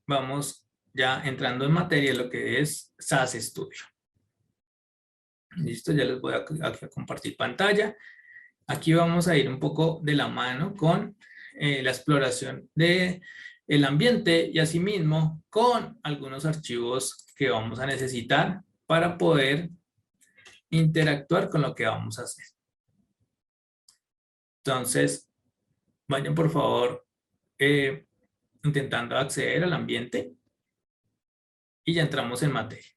vamos ya entrando en materia de lo que es SAS Studio. Listo, ya les voy a compartir pantalla. Aquí vamos a ir un poco de la mano con la exploración del ambiente y asimismo con algunos archivos que vamos a necesitar para poder interactuar con lo que vamos a hacer. Entonces, vayan por favor intentando acceder al ambiente y ya entramos en materia.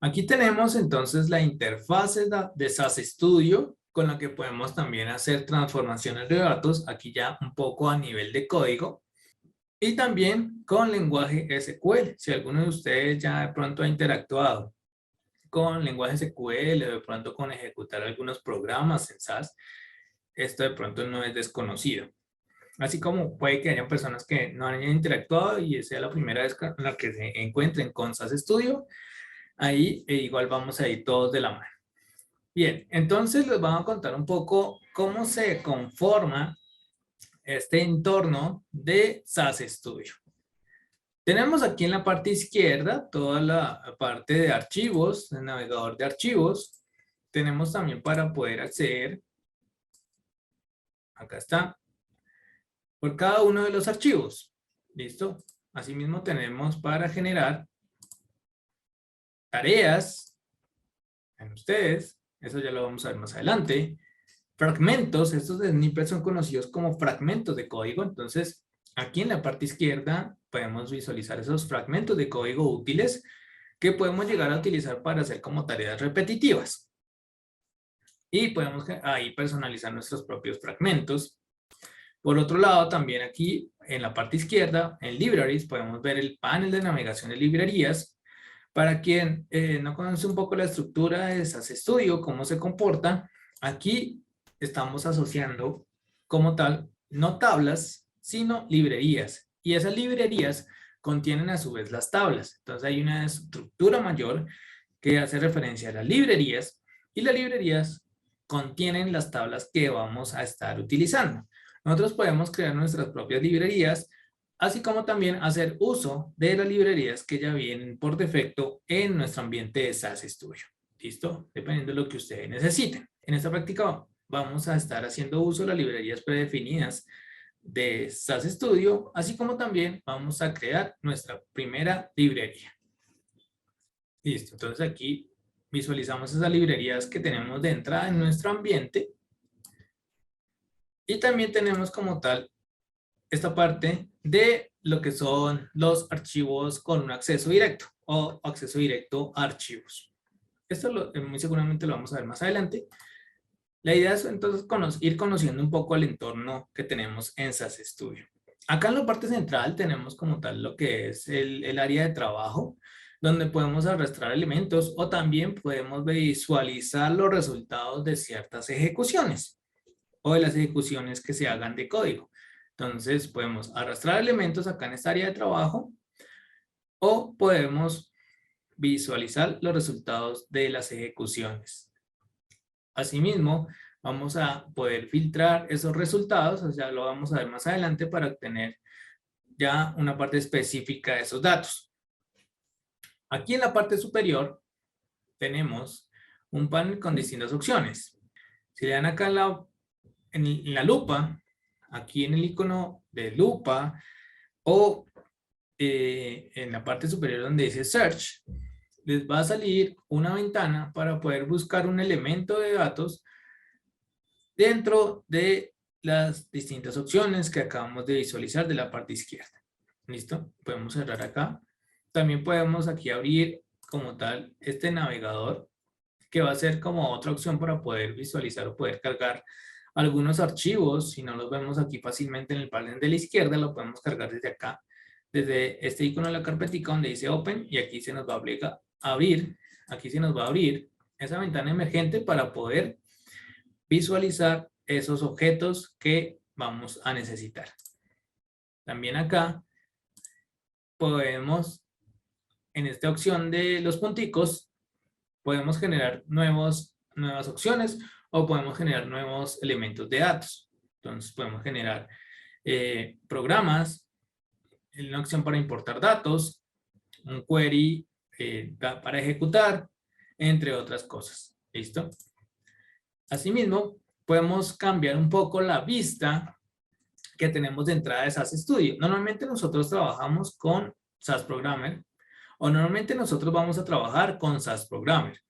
Aquí tenemos entonces la interfase de SAS Studio con la que podemos también hacer transformaciones de datos, aquí ya un poco a nivel de código, y también con lenguaje SQL. Si alguno de ustedes ya de pronto ha interactuado con lenguaje SQL o de pronto con ejecutar algunos programas en SAS, esto de pronto no es desconocido. Así como puede que haya personas que no hayan interactuado y sea la primera vez en la que se encuentren con SAS Studio, ahí igual vamos a ir todos de la mano. Bien, entonces les vamos a contar un poco cómo se conforma este entorno de SAS Studio. Tenemos aquí en la parte izquierda toda la parte de archivos, el navegador de archivos. Tenemos también para poder acceder, acá está, por cada uno de los archivos. ¿Listo? Asimismo tenemos para generar tareas en ustedes, eso ya lo vamos a ver más adelante. Fragmentos, estos snippets son conocidos como fragmentos de código, entonces aquí en la parte izquierda podemos visualizar esos fragmentos de código útiles que podemos llegar a utilizar para hacer como tareas repetitivas. Y podemos ahí personalizar nuestros propios fragmentos. Por otro lado, también aquí en la parte izquierda, en Libraries, podemos ver el panel de navegación de librerías. Para quien no conoce un poco la estructura de SAS Studio, cómo se comporta, aquí estamos asociando como tal, no tablas, sino librerías. Y esas librerías contienen a su vez las tablas. Entonces hay una estructura mayor que hace referencia a las librerías y las librerías contienen las tablas que vamos a estar utilizando. Nosotros podemos crear nuestras propias librerías, así como también hacer uso de las librerías que ya vienen por defecto en nuestro ambiente de SAS Studio. ¿Listo? Dependiendo de lo que ustedes necesiten. En esta práctica vamos a estar haciendo uso de las librerías predefinidas de SAS Studio, así como también vamos a crear nuestra primera librería. Listo, entonces aquí visualizamos esas librerías que tenemos de entrada en nuestro ambiente. Y también tenemos como tal esta parte de lo que son los archivos con un acceso directo o acceso directo a archivos. Esto muy seguramente lo vamos a ver más adelante. La idea es entonces ir conociendo un poco el entorno que tenemos en SAS Studio. Acá en la parte central tenemos como tal lo que es el área de trabajo, donde podemos arrastrar elementos o también podemos visualizar los resultados de ciertas ejecuciones o de las ejecuciones que se hagan de código. Entonces podemos arrastrar elementos acá en esta área de trabajo o podemos visualizar los resultados de las ejecuciones. Asimismo, vamos a poder filtrar esos resultados, o sea, lo vamos a ver más adelante para obtener ya una parte específica de esos datos. Aquí en la parte superior tenemos un panel con distintas opciones. Si le dan acá en la lupa, aquí en el icono de lupa o en la parte superior donde dice Search, les va a salir una ventana para poder buscar un elemento de datos dentro de las distintas opciones que acabamos de visualizar de la parte izquierda. ¿Listo? Podemos cerrar acá. También podemos aquí abrir como tal este navegador que va a ser como otra opción para poder visualizar o poder cargar algunos archivos. Si no los vemos aquí fácilmente en el panel de la izquierda, lo podemos cargar desde acá, desde este icono de la carpetica donde dice Open, y aquí se nos va a abrir, aquí se nos va a abrir esa ventana emergente para poder visualizar esos objetos que vamos a necesitar. También acá podemos, en esta opción de los punticos, podemos generar nuevas opciones o podemos generar nuevos elementos de datos. Entonces podemos generar programas, una opción para importar datos, un query para ejecutar, entre otras cosas. ¿Listo? Asimismo, podemos cambiar un poco la vista que tenemos de entrada de SAS Studio. Normalmente nosotros trabajamos con SAS Programmer o normalmente nosotros vamos a trabajar con SAS Programmer.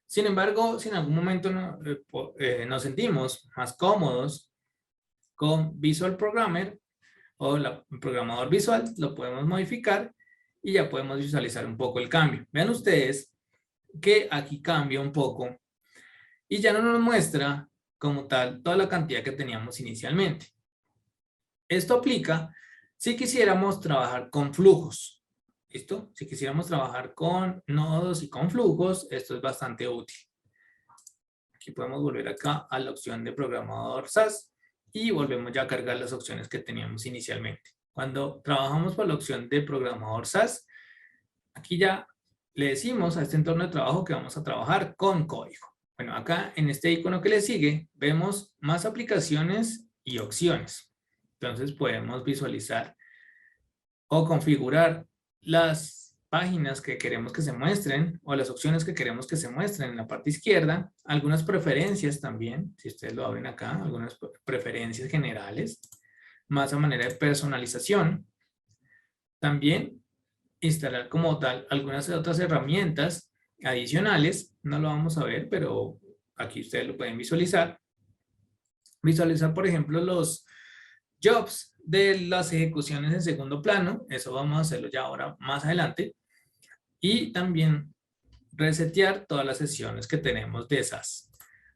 Sin embargo, si en algún momento nos sentimos más cómodos con Visual Programmer o el programador visual, lo podemos modificar y ya podemos visualizar un poco el cambio. Vean ustedes que aquí cambia un poco y ya no nos muestra como tal toda la cantidad que teníamos inicialmente. Esto aplica si quisiéramos trabajar con flujos. ¿Listo? Si quisiéramos trabajar con nodos y con flujos, esto es bastante útil. Aquí podemos volver acá a la opción de programador SAS y volvemos ya a cargar las opciones que teníamos inicialmente. Cuando trabajamos por la opción de programador SAS, aquí ya le decimos a este entorno de trabajo que vamos a trabajar con código. Bueno, acá en este icono que le sigue, vemos más aplicaciones y opciones. Entonces podemos visualizar o configurar las páginas que queremos que se muestren o las opciones que queremos que se muestren en la parte izquierda. Algunas preferencias también, si ustedes lo abren acá, algunas preferencias generales, más a manera de personalización. También instalar como tal algunas otras herramientas adicionales. No lo vamos a ver, pero aquí ustedes lo pueden visualizar. Visualizar, por ejemplo, los jobs de las ejecuciones en segundo plano. Eso vamos a hacerlo ya ahora más adelante. Y también resetear todas las sesiones que tenemos de SAS.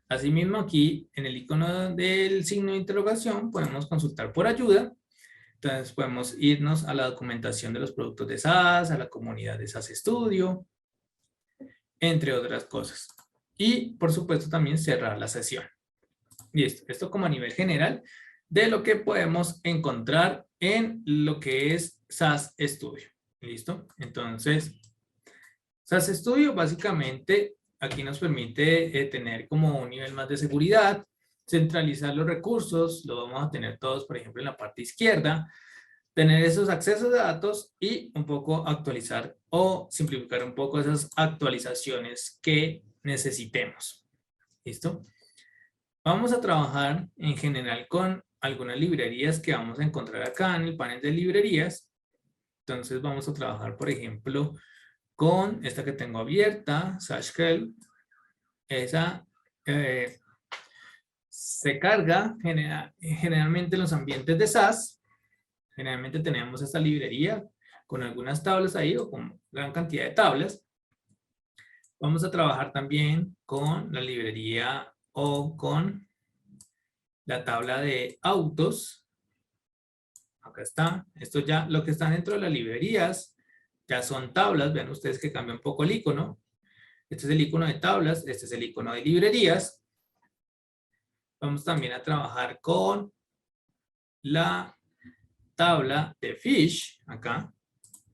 Asimismo, aquí en el icono del signo de interrogación podemos consultar por ayuda. Entonces podemos irnos a la documentación de los productos de SAS, a la comunidad de SAS Studio, entre otras cosas. Y por supuesto también cerrar la sesión. Listo, esto como a nivel general de lo que podemos encontrar en lo que es SAS Studio. ¿Listo? Entonces, SAS Studio básicamente aquí nos permite tener como un nivel más de seguridad, centralizar los recursos, lo vamos a tener todos, por ejemplo, en la parte izquierda, tener esos accesos de datos y un poco actualizar o simplificar un poco esas actualizaciones que necesitemos. ¿Listo? Vamos a trabajar en general con algunas librerías que vamos a encontrar acá en el panel de librerías. Entonces vamos a trabajar, por ejemplo, con esta que tengo abierta, SashHelp. Esa se carga generalmente en los ambientes de SAS. Generalmente tenemos esta librería con algunas tablas ahí o con gran cantidad de tablas. Vamos a trabajar también con la librería o con la tabla de autos. Acá está. Esto ya, lo que está dentro de las librerías, ya son tablas. Vean ustedes que cambia un poco el icono. Este es el icono de tablas. Este es el icono de librerías. Vamos también a trabajar con la tabla de Fish. Acá.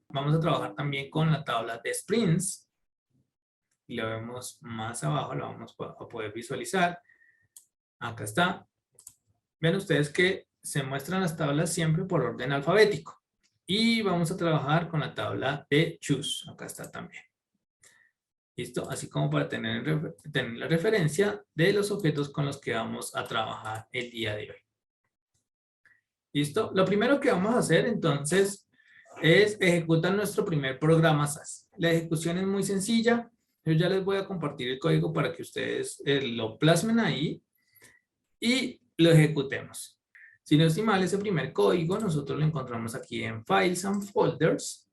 Vamos a trabajar también con la tabla de Sprints. Y lo vemos más abajo. Lo vamos a poder visualizar. Acá está. Ven ustedes que se muestran las tablas siempre por orden alfabético. Y vamos a trabajar con la tabla de Choose. Acá está también. ¿Listo? Así como para tener la referencia de los objetos con los que vamos a trabajar el día de hoy. ¿Listo? Lo primero que vamos a hacer entonces es ejecutar nuestro primer programa SAS. La ejecución es muy sencilla. Yo ya les voy a compartir el código para que ustedes lo plasmen ahí y lo ejecutemos. Si no estoy mal, ese primer código nosotros lo encontramos aquí en Files and Folders.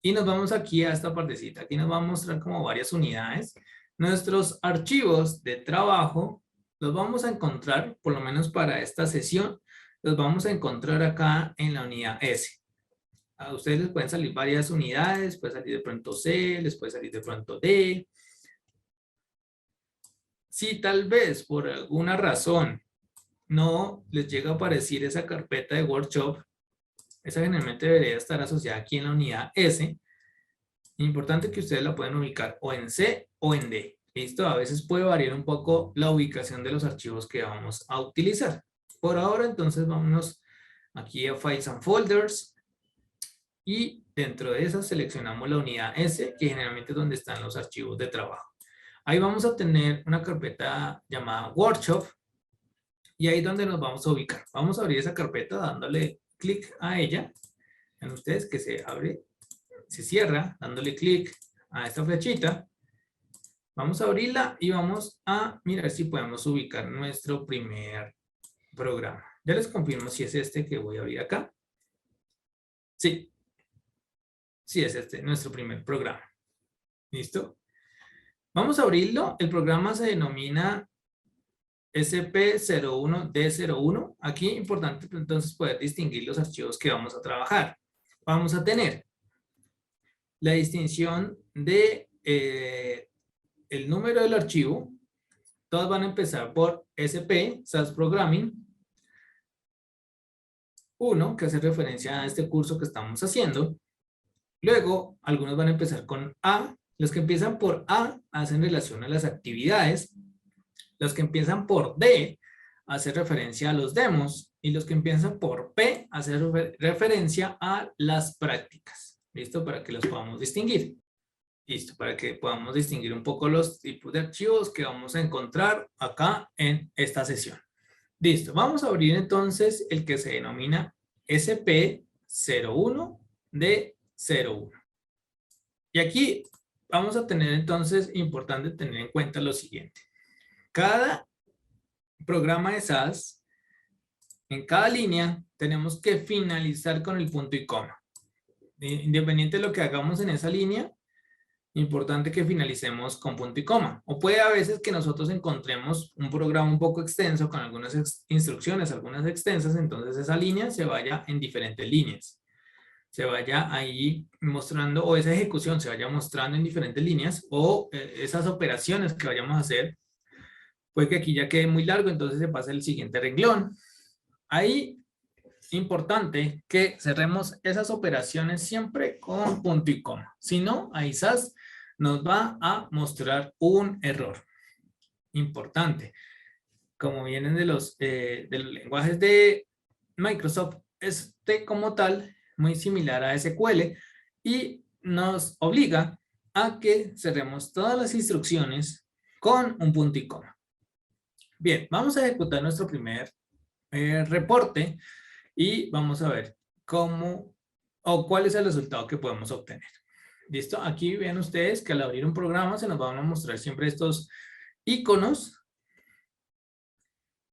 Y nos vamos aquí a esta partecita. Aquí nos va a mostrar como varias unidades. Nuestros archivos de trabajo los vamos a encontrar, por lo menos para esta sesión, los vamos a encontrar acá en la unidad S. A ustedes les pueden salir varias unidades, puede salir de pronto C, les puede salir de pronto D. Si tal vez por alguna razón no les llega a aparecer esa carpeta de workshop, esa generalmente debería estar asociada aquí en la unidad S. Importante que ustedes la pueden ubicar o en C o en D. ¿Listo? A veces puede variar un poco la ubicación de los archivos que vamos a utilizar. Por ahora, entonces, vámonos aquí a Files and Folders. y dentro de esa seleccionamos la unidad S, que generalmente es donde están los archivos de trabajo. Ahí vamos a tener una carpeta llamada Workshop y ahí es donde nos vamos a ubicar. Vamos a abrir esa carpeta dándole clic a ella. Ven ustedes que se abre, se cierra, dándole clic a esta flechita. Vamos a abrirla y vamos a mirar si podemos ubicar nuestro primer programa. Ya les confirmo si es este que voy a abrir acá. Sí, sí es este, nuestro primer programa. ¿Listo? Vamos a abrirlo. El programa se denomina SP01D01. Aquí es importante entonces poder distinguir los archivos que vamos a trabajar. Vamos a tener la distinción de el número del archivo. Todos van a empezar por SP, SAS Programming 1, que hace referencia a este curso que estamos haciendo. Luego, algunos van a empezar con A. Los que empiezan por A hacen relación a las actividades. Los que empiezan por D hacen referencia a los demos. Y los que empiezan por P hacen referencia a las prácticas. ¿Listo? Para que los podamos distinguir. Listo, para que podamos distinguir un poco los tipos de archivos que vamos a encontrar acá en esta sesión. Listo, vamos a abrir entonces el que se denomina SP01D01. Y aquí vamos a tener entonces, importante tener en cuenta lo siguiente. Cada programa de SAS, en cada línea, tenemos que finalizar con el punto y coma. Independiente de lo que hagamos en esa línea, importante que finalicemos con punto y coma. O puede a veces que nosotros encontremos un programa un poco extenso con algunas instrucciones, algunas extensas, entonces esa línea se vaya en diferentes líneas. Se vaya ahí mostrando, o esa ejecución se vaya mostrando en diferentes líneas, o esas operaciones que vayamos a hacer, puede que aquí ya quede muy largo, entonces se pasa el siguiente renglón. Ahí, importante que cerremos esas operaciones siempre con punto y coma. Si no, ahí SAS nos va a mostrar un error. Importante. Como vienen de los lenguajes de Microsoft, este como tal, muy similar a SQL, y nos obliga a que cerremos todas las instrucciones con un punto y coma. Bien, vamos a ejecutar nuestro primer reporte y vamos a ver cómo o cuál es el resultado que podemos obtener. ¿Listo? Aquí ven ustedes que al abrir un programa se nos van a mostrar siempre estos iconos.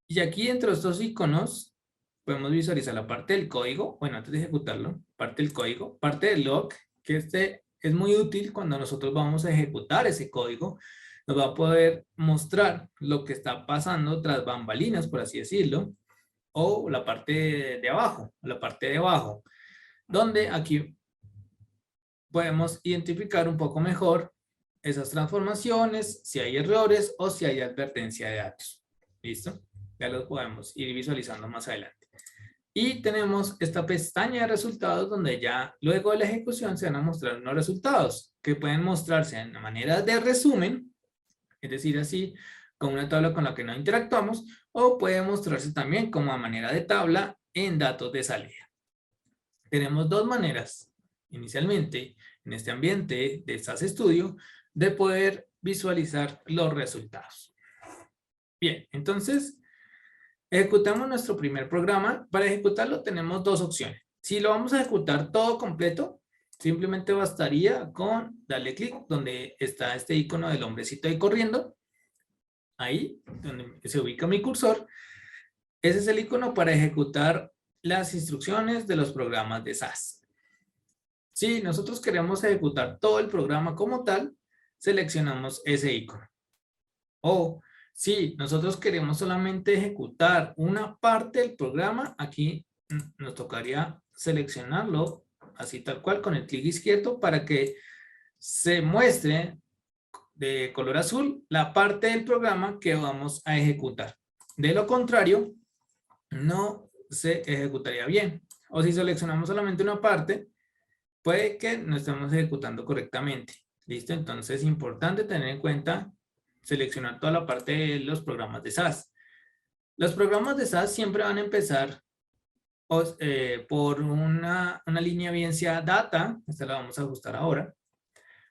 Y aquí dentro de estos iconos podemos visualizar la parte del código. Bueno, antes de ejecutarlo, parte del código, parte del log, que este es muy útil cuando nosotros vamos a ejecutar ese código. Nos va a poder mostrar lo que está pasando tras bambalinas, por así decirlo. O la parte de abajo, donde aquí podemos identificar un poco mejor esas transformaciones, si hay errores o si hay advertencia de datos. ¿Listo? Ya los podemos ir visualizando más adelante. Y tenemos esta pestaña de resultados donde ya luego de la ejecución se van a mostrar unos resultados que pueden mostrarse en manera de resumen, es decir, así con una tabla con la que no interactuamos, o puede mostrarse también como a manera de tabla en datos de salida. Tenemos dos maneras, inicialmente, en este ambiente de SAS Studio, de poder visualizar los resultados. Bien, entonces, ejecutamos nuestro primer programa. Para ejecutarlo tenemos dos opciones. Si lo vamos a ejecutar todo completo, simplemente bastaría con darle clic donde está este icono del hombrecito ahí corriendo. Ahí, donde se ubica mi cursor. Ese es el icono para ejecutar las instrucciones de los programas de SAS. Si nosotros queremos ejecutar todo el programa como tal, seleccionamos ese icono. O si nosotros queremos solamente ejecutar una parte del programa, aquí nos tocaría seleccionarlo así tal cual con el clic izquierdo para que se muestre de color azul la parte del programa que vamos a ejecutar. De lo contrario, no se ejecutaría bien. O si seleccionamos solamente una parte, puede que no estemos ejecutando correctamente. ¿Listo? Entonces es importante tener en cuenta seleccionar toda la parte de los programas de SAS. Los programas de SAS siempre van a empezar por una línea bien sea data, esta la vamos a ajustar ahora,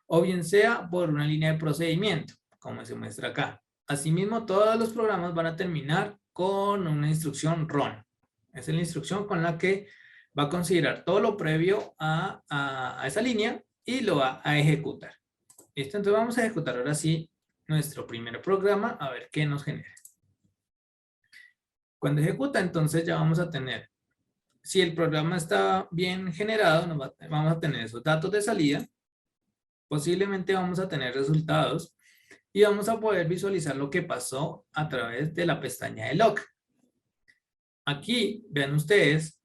o bien sea por una línea de procedimiento, como se muestra acá. Asimismo, todos los programas van a terminar con una instrucción run. Esa es la instrucción con la que va a considerar todo lo previo a esa línea y lo va a ejecutar. ¿Listo? Entonces vamos a ejecutar ahora sí nuestro primer programa a ver qué nos genera. Cuando ejecuta, entonces ya vamos a tener, si el programa está bien generado, vamos a tener esos datos de salida. Posiblemente vamos a tener resultados y vamos a poder visualizar lo que pasó a través de la pestaña de log. Aquí vean ustedes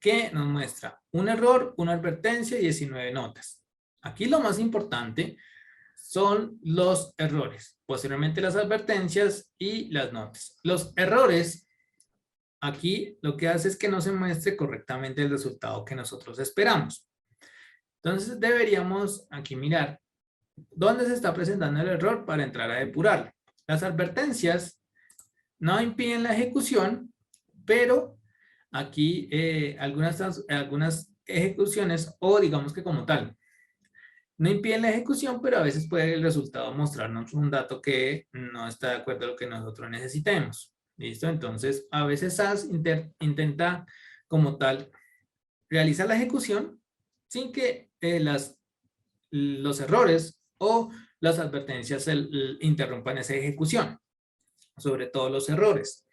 que nos muestra un error, una advertencia y 19 notas. Aquí lo más importante son los errores, posteriormente las advertencias y las notas. Los errores, aquí lo que hace es que no se muestre correctamente el resultado que nosotros esperamos. Entonces deberíamos aquí mirar dónde se está presentando el error para entrar a depurarlo. Las advertencias no impiden la ejecución, pero aquí algunas ejecuciones, o digamos que como tal, no impiden la ejecución, pero a veces puede el resultado mostrarnos un dato que no está de acuerdo a lo que nosotros necesitemos. ¿Listo? Entonces, a veces SAS intenta como tal realizar la ejecución sin que los errores o las advertencias interrumpan esa ejecución, sobre todo los errores.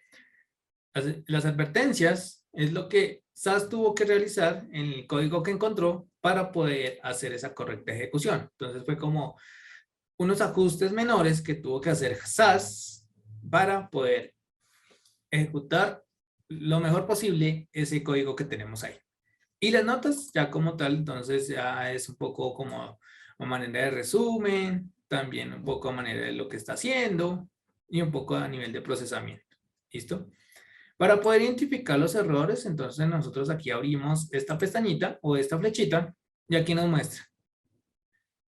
Las advertencias es lo que SAS tuvo que realizar en el código que encontró para poder hacer esa correcta ejecución. Entonces fue como unos ajustes menores que tuvo que hacer SAS para poder ejecutar lo mejor posible ese código que tenemos ahí. Y las notas ya como tal, entonces ya es un poco como a manera de resumen, también un poco a manera de lo que está haciendo y un poco a nivel de procesamiento. ¿Listo? Para poder identificar los errores, entonces nosotros aquí abrimos esta pestañita o esta flechita y aquí nos muestra.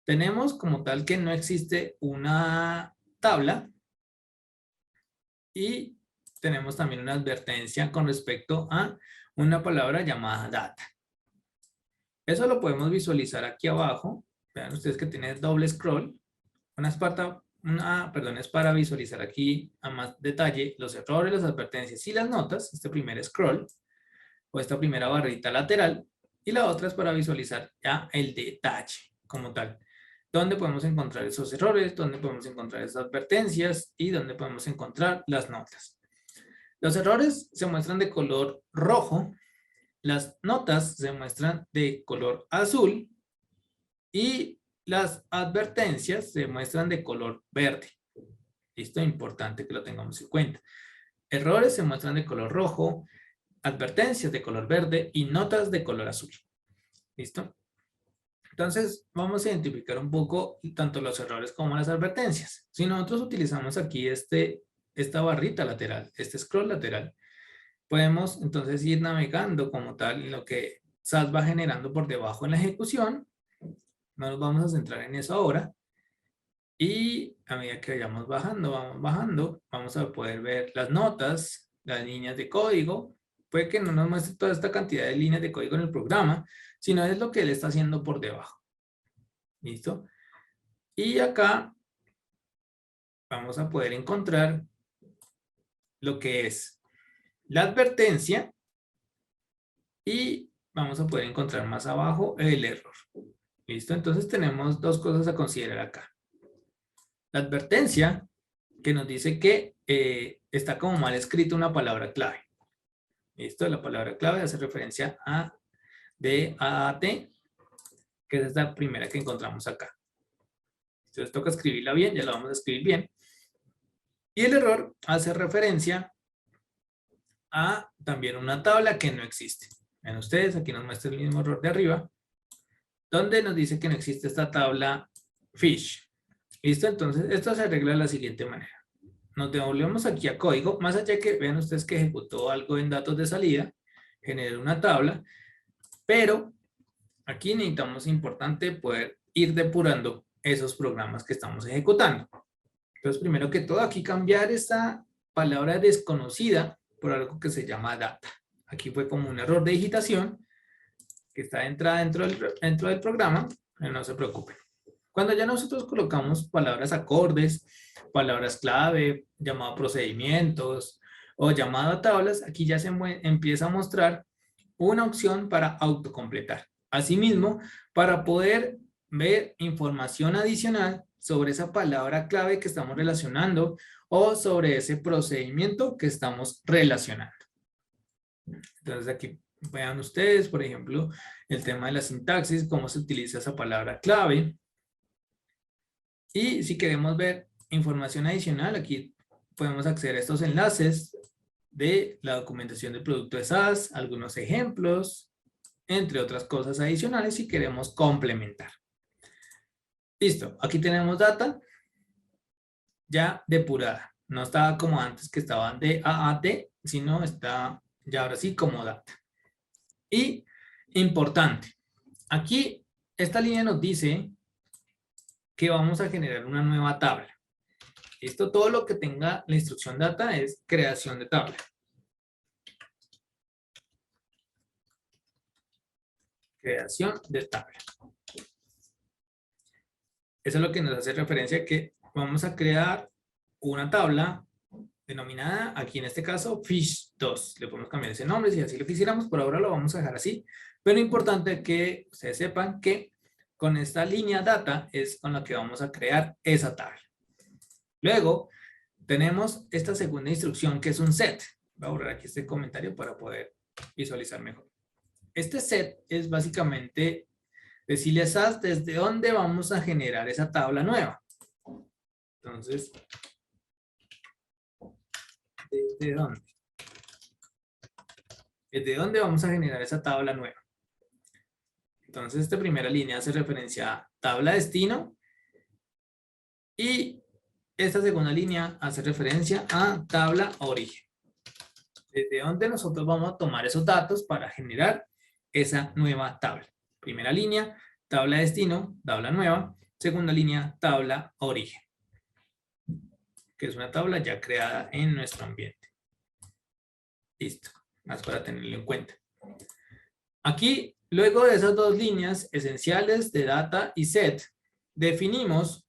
Tenemos como tal que no existe una tabla y tenemos también una advertencia con respecto a una palabra llamada data. Eso lo podemos visualizar aquí abajo. Vean ustedes que tiene doble scroll. Es para visualizar aquí a más detalle los errores, las advertencias y las notas, este primer scroll o esta primera barrita lateral, y la otra es para visualizar ya el detalle como tal, dónde podemos encontrar esos errores, dónde podemos encontrar esas advertencias y dónde podemos encontrar las notas. Los errores se muestran de color rojo, las notas se muestran de color azul y las advertencias se muestran de color verde. Esto es importante que lo tengamos en cuenta. Errores se muestran de color rojo, advertencias de color verde y notas de color azul. ¿Listo? Entonces, vamos a identificar un poco tanto los errores como las advertencias. Si nosotros utilizamos aquí esta barrita lateral, este scroll lateral, podemos entonces ir navegando como tal en lo que SAS va generando por debajo en la ejecución. No nos vamos a centrar en eso ahora. Y a medida que vayamos bajando, vamos a poder ver las notas, las líneas de código. Puede que no nos muestre toda esta cantidad de líneas de código en el programa, sino es lo que él está haciendo por debajo. ¿Listo? Y acá vamos a poder encontrar lo que es la advertencia y vamos a poder encontrar más abajo el error. ¿Listo? Entonces tenemos dos cosas a considerar acá. La advertencia que nos dice que está como mal escrita una palabra clave. ¿Listo? La palabra clave hace referencia a DAT, que es esta primera que encontramos acá. Entonces toca escribirla bien, ya la vamos a escribir bien. Y el error hace referencia a también una tabla que no existe. Ven ustedes, aquí nos muestra el mismo error de arriba, donde nos dice que no existe esta tabla fish. ¿Listo? Entonces esto se arregla de la siguiente manera. Nos devolvemos aquí a código, más allá que vean ustedes que ejecutó algo en datos de salida, generó una tabla, pero aquí necesitamos, importante, poder ir depurando esos programas que estamos ejecutando. Entonces, primero que todo, aquí cambiar esta palabra desconocida por algo que se llama data. Aquí fue como un error de digitación que está entrada dentro del programa, pero no se preocupen. Cuando ya nosotros colocamos palabras acordes, palabras clave, llamado procedimientos o llamado a tablas, aquí ya se empieza a mostrar una opción para autocompletar. Asimismo, para poder ver información adicional sobre esa palabra clave que estamos relacionando o sobre ese procedimiento que estamos relacionando. Entonces aquí vean ustedes, por ejemplo, el tema de la sintaxis, cómo se utiliza esa palabra clave. Y si queremos ver información adicional, aquí podemos acceder a estos enlaces de la documentación del producto de SaaS, algunos ejemplos, entre otras cosas adicionales si queremos complementar. Listo, aquí tenemos data ya depurada. No estaba como antes que estaba de A a D, sino está ya ahora sí como data. Y importante, aquí esta línea nos dice que vamos a generar una nueva tabla. Esto, todo lo que tenga la instrucción data es creación de tabla. Creación de tabla. Eso es lo que nos hace referencia a que vamos a crear una tabla denominada, aquí en este caso, Fish2. Le podemos cambiar ese nombre si así lo quisiéramos, por ahora lo vamos a dejar así. Pero es importante que ustedes sepan que con esta línea data es con la que vamos a crear esa tabla. Luego, tenemos esta segunda instrucción que es un set. Voy a borrar aquí este comentario para poder visualizar mejor. Este set es básicamente decirle a SAS desde dónde vamos a generar esa tabla nueva. Entonces, ¿desde dónde? ¿Desde dónde vamos a generar esa tabla nueva? Entonces, esta primera línea hace referencia a tabla destino y esta segunda línea hace referencia a tabla origen. Desde dónde nosotros vamos a tomar esos datos para generar esa nueva tabla. Primera línea, tabla destino, tabla nueva. Segunda línea, tabla origen, que es una tabla ya creada en nuestro ambiente. Listo, más para tenerlo en cuenta. Aquí, luego de esas dos líneas esenciales de data y set, definimos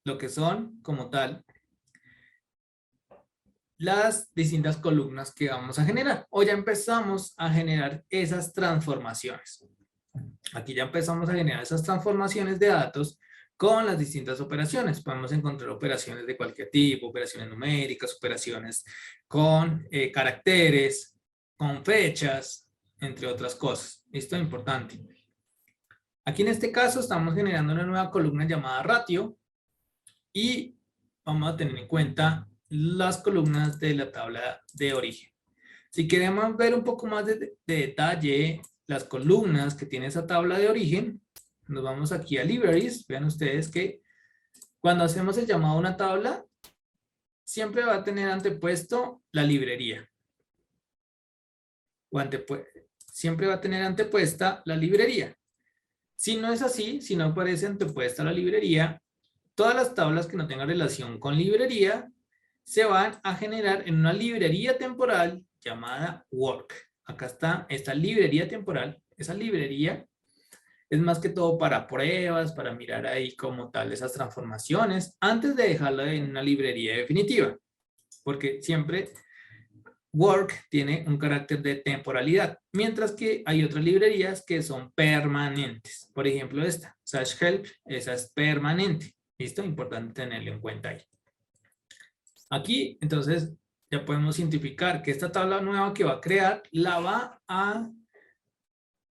lo que son, como tal, las distintas columnas que vamos a generar. O ya empezamos a generar esas transformaciones. Aquí ya empezamos a generar esas transformaciones de datos con las distintas operaciones. Podemos encontrar operaciones de cualquier tipo, operaciones numéricas, operaciones con caracteres, con fechas, entre otras cosas. Esto es importante. Aquí en este caso estamos generando una nueva columna llamada ratio y vamos a tener en cuenta las columnas de la tabla de origen. Si queremos ver un poco más de detalle las columnas que tiene esa tabla de origen, nos vamos aquí a Libraries. Vean ustedes que cuando hacemos el llamado a una tabla, siempre va a tener antepuesto la librería. Siempre va a tener antepuesta la librería. Si no es así, si no aparece antepuesta la librería, todas las tablas que no tengan relación con librería se van a generar en una librería temporal llamada work. Acá está esta librería temporal. Esa librería es más que todo para pruebas, para mirar ahí como tal esas transformaciones, antes de dejarla en una librería definitiva. Porque siempre work tiene un carácter de temporalidad, mientras que hay otras librerías que son permanentes. Por ejemplo esta, /help, esa es permanente. ¿Listo? Importante tenerlo en cuenta ahí. Aquí, entonces, ya podemos identificar que esta tabla nueva que va a crear, la va a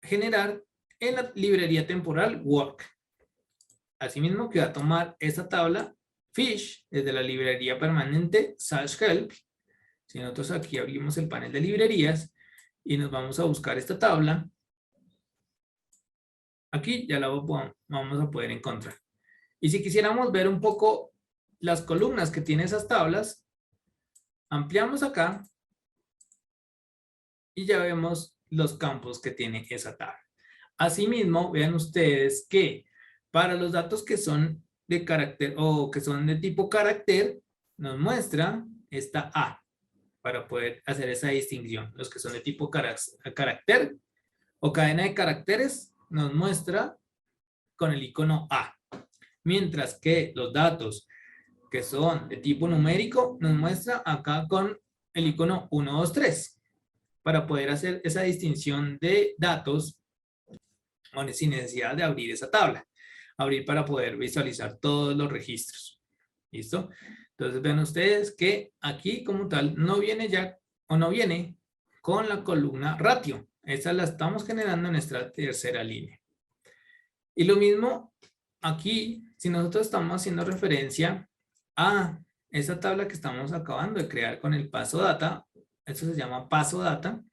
generar en la librería temporal work. Asimismo, que va a tomar esta tabla fish desde la librería permanente /help. Si nosotros aquí abrimos el panel de librerías y nos vamos a buscar esta tabla, aquí ya la vamos a poder encontrar. Y si quisiéramos ver un poco las columnas que tiene esas tablas, ampliamos acá y ya vemos los campos que tiene esa tabla. Asimismo, vean ustedes que para los datos que son de carácter o que son de tipo carácter, nos muestra esta A. para poder hacer esa distinción. Los que son de tipo carácter o cadena de caracteres nos muestra con el icono A. Mientras que los datos que son de tipo numérico nos muestra acá con el icono 1, 2, 3. Para poder hacer esa distinción de datos sin necesidad de abrir esa tabla. Abrir para poder visualizar todos los registros. ¿Listo? Entonces vean ustedes que aquí como tal no viene ya o no viene con la columna ratio. Esa la estamos generando en nuestra tercera línea. Y lo mismo aquí, si nosotros estamos haciendo referencia a esa tabla que estamos acabando de crear con el paso data, eso se llama paso data,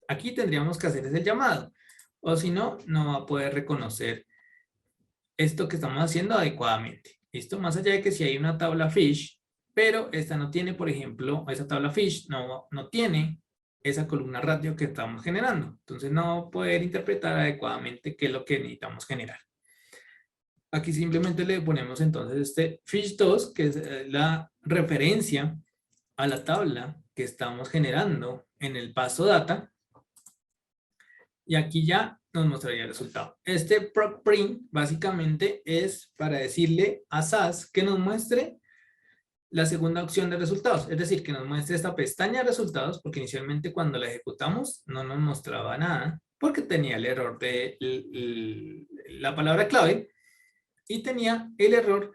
aquí tendríamos que hacer ese llamado. O si no, no va a poder reconocer esto que estamos haciendo adecuadamente. ¿Listo? Más allá de que si hay una tabla fish, pero esta no tiene, por ejemplo, esa tabla fish no tiene esa columna ratio que estamos generando. Entonces no va a poder interpretar adecuadamente qué es lo que necesitamos generar. Aquí simplemente le ponemos entonces este fish2, que es la referencia a la tabla que estamos generando en el paso data. Y aquí ya nos mostraría el resultado. Este proc print básicamente es para decirle a SAS que nos muestre la segunda opción de resultados. Es decir, que nos muestre esta pestaña de resultados, porque inicialmente cuando la ejecutamos no nos mostraba nada, porque tenía el error de la palabra clave y tenía el error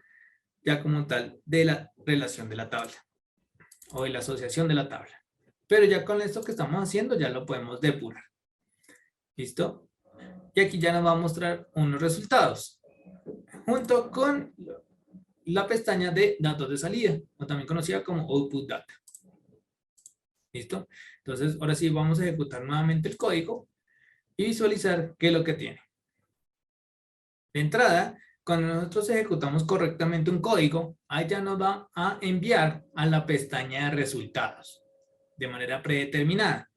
ya como tal de la relación de la tabla o de la asociación de la tabla. Pero ya con esto que estamos haciendo ya lo podemos depurar. ¿Listo? Y aquí ya nos va a mostrar unos resultados junto con la pestaña de datos de salida, o también conocida como output data. ¿Listo? Entonces, ahora sí vamos a ejecutar nuevamente el código y visualizar qué es lo que tiene. De entrada, cuando nosotros ejecutamos correctamente un código, ahí ya nos va a enviar a la pestaña de resultados de manera predeterminada.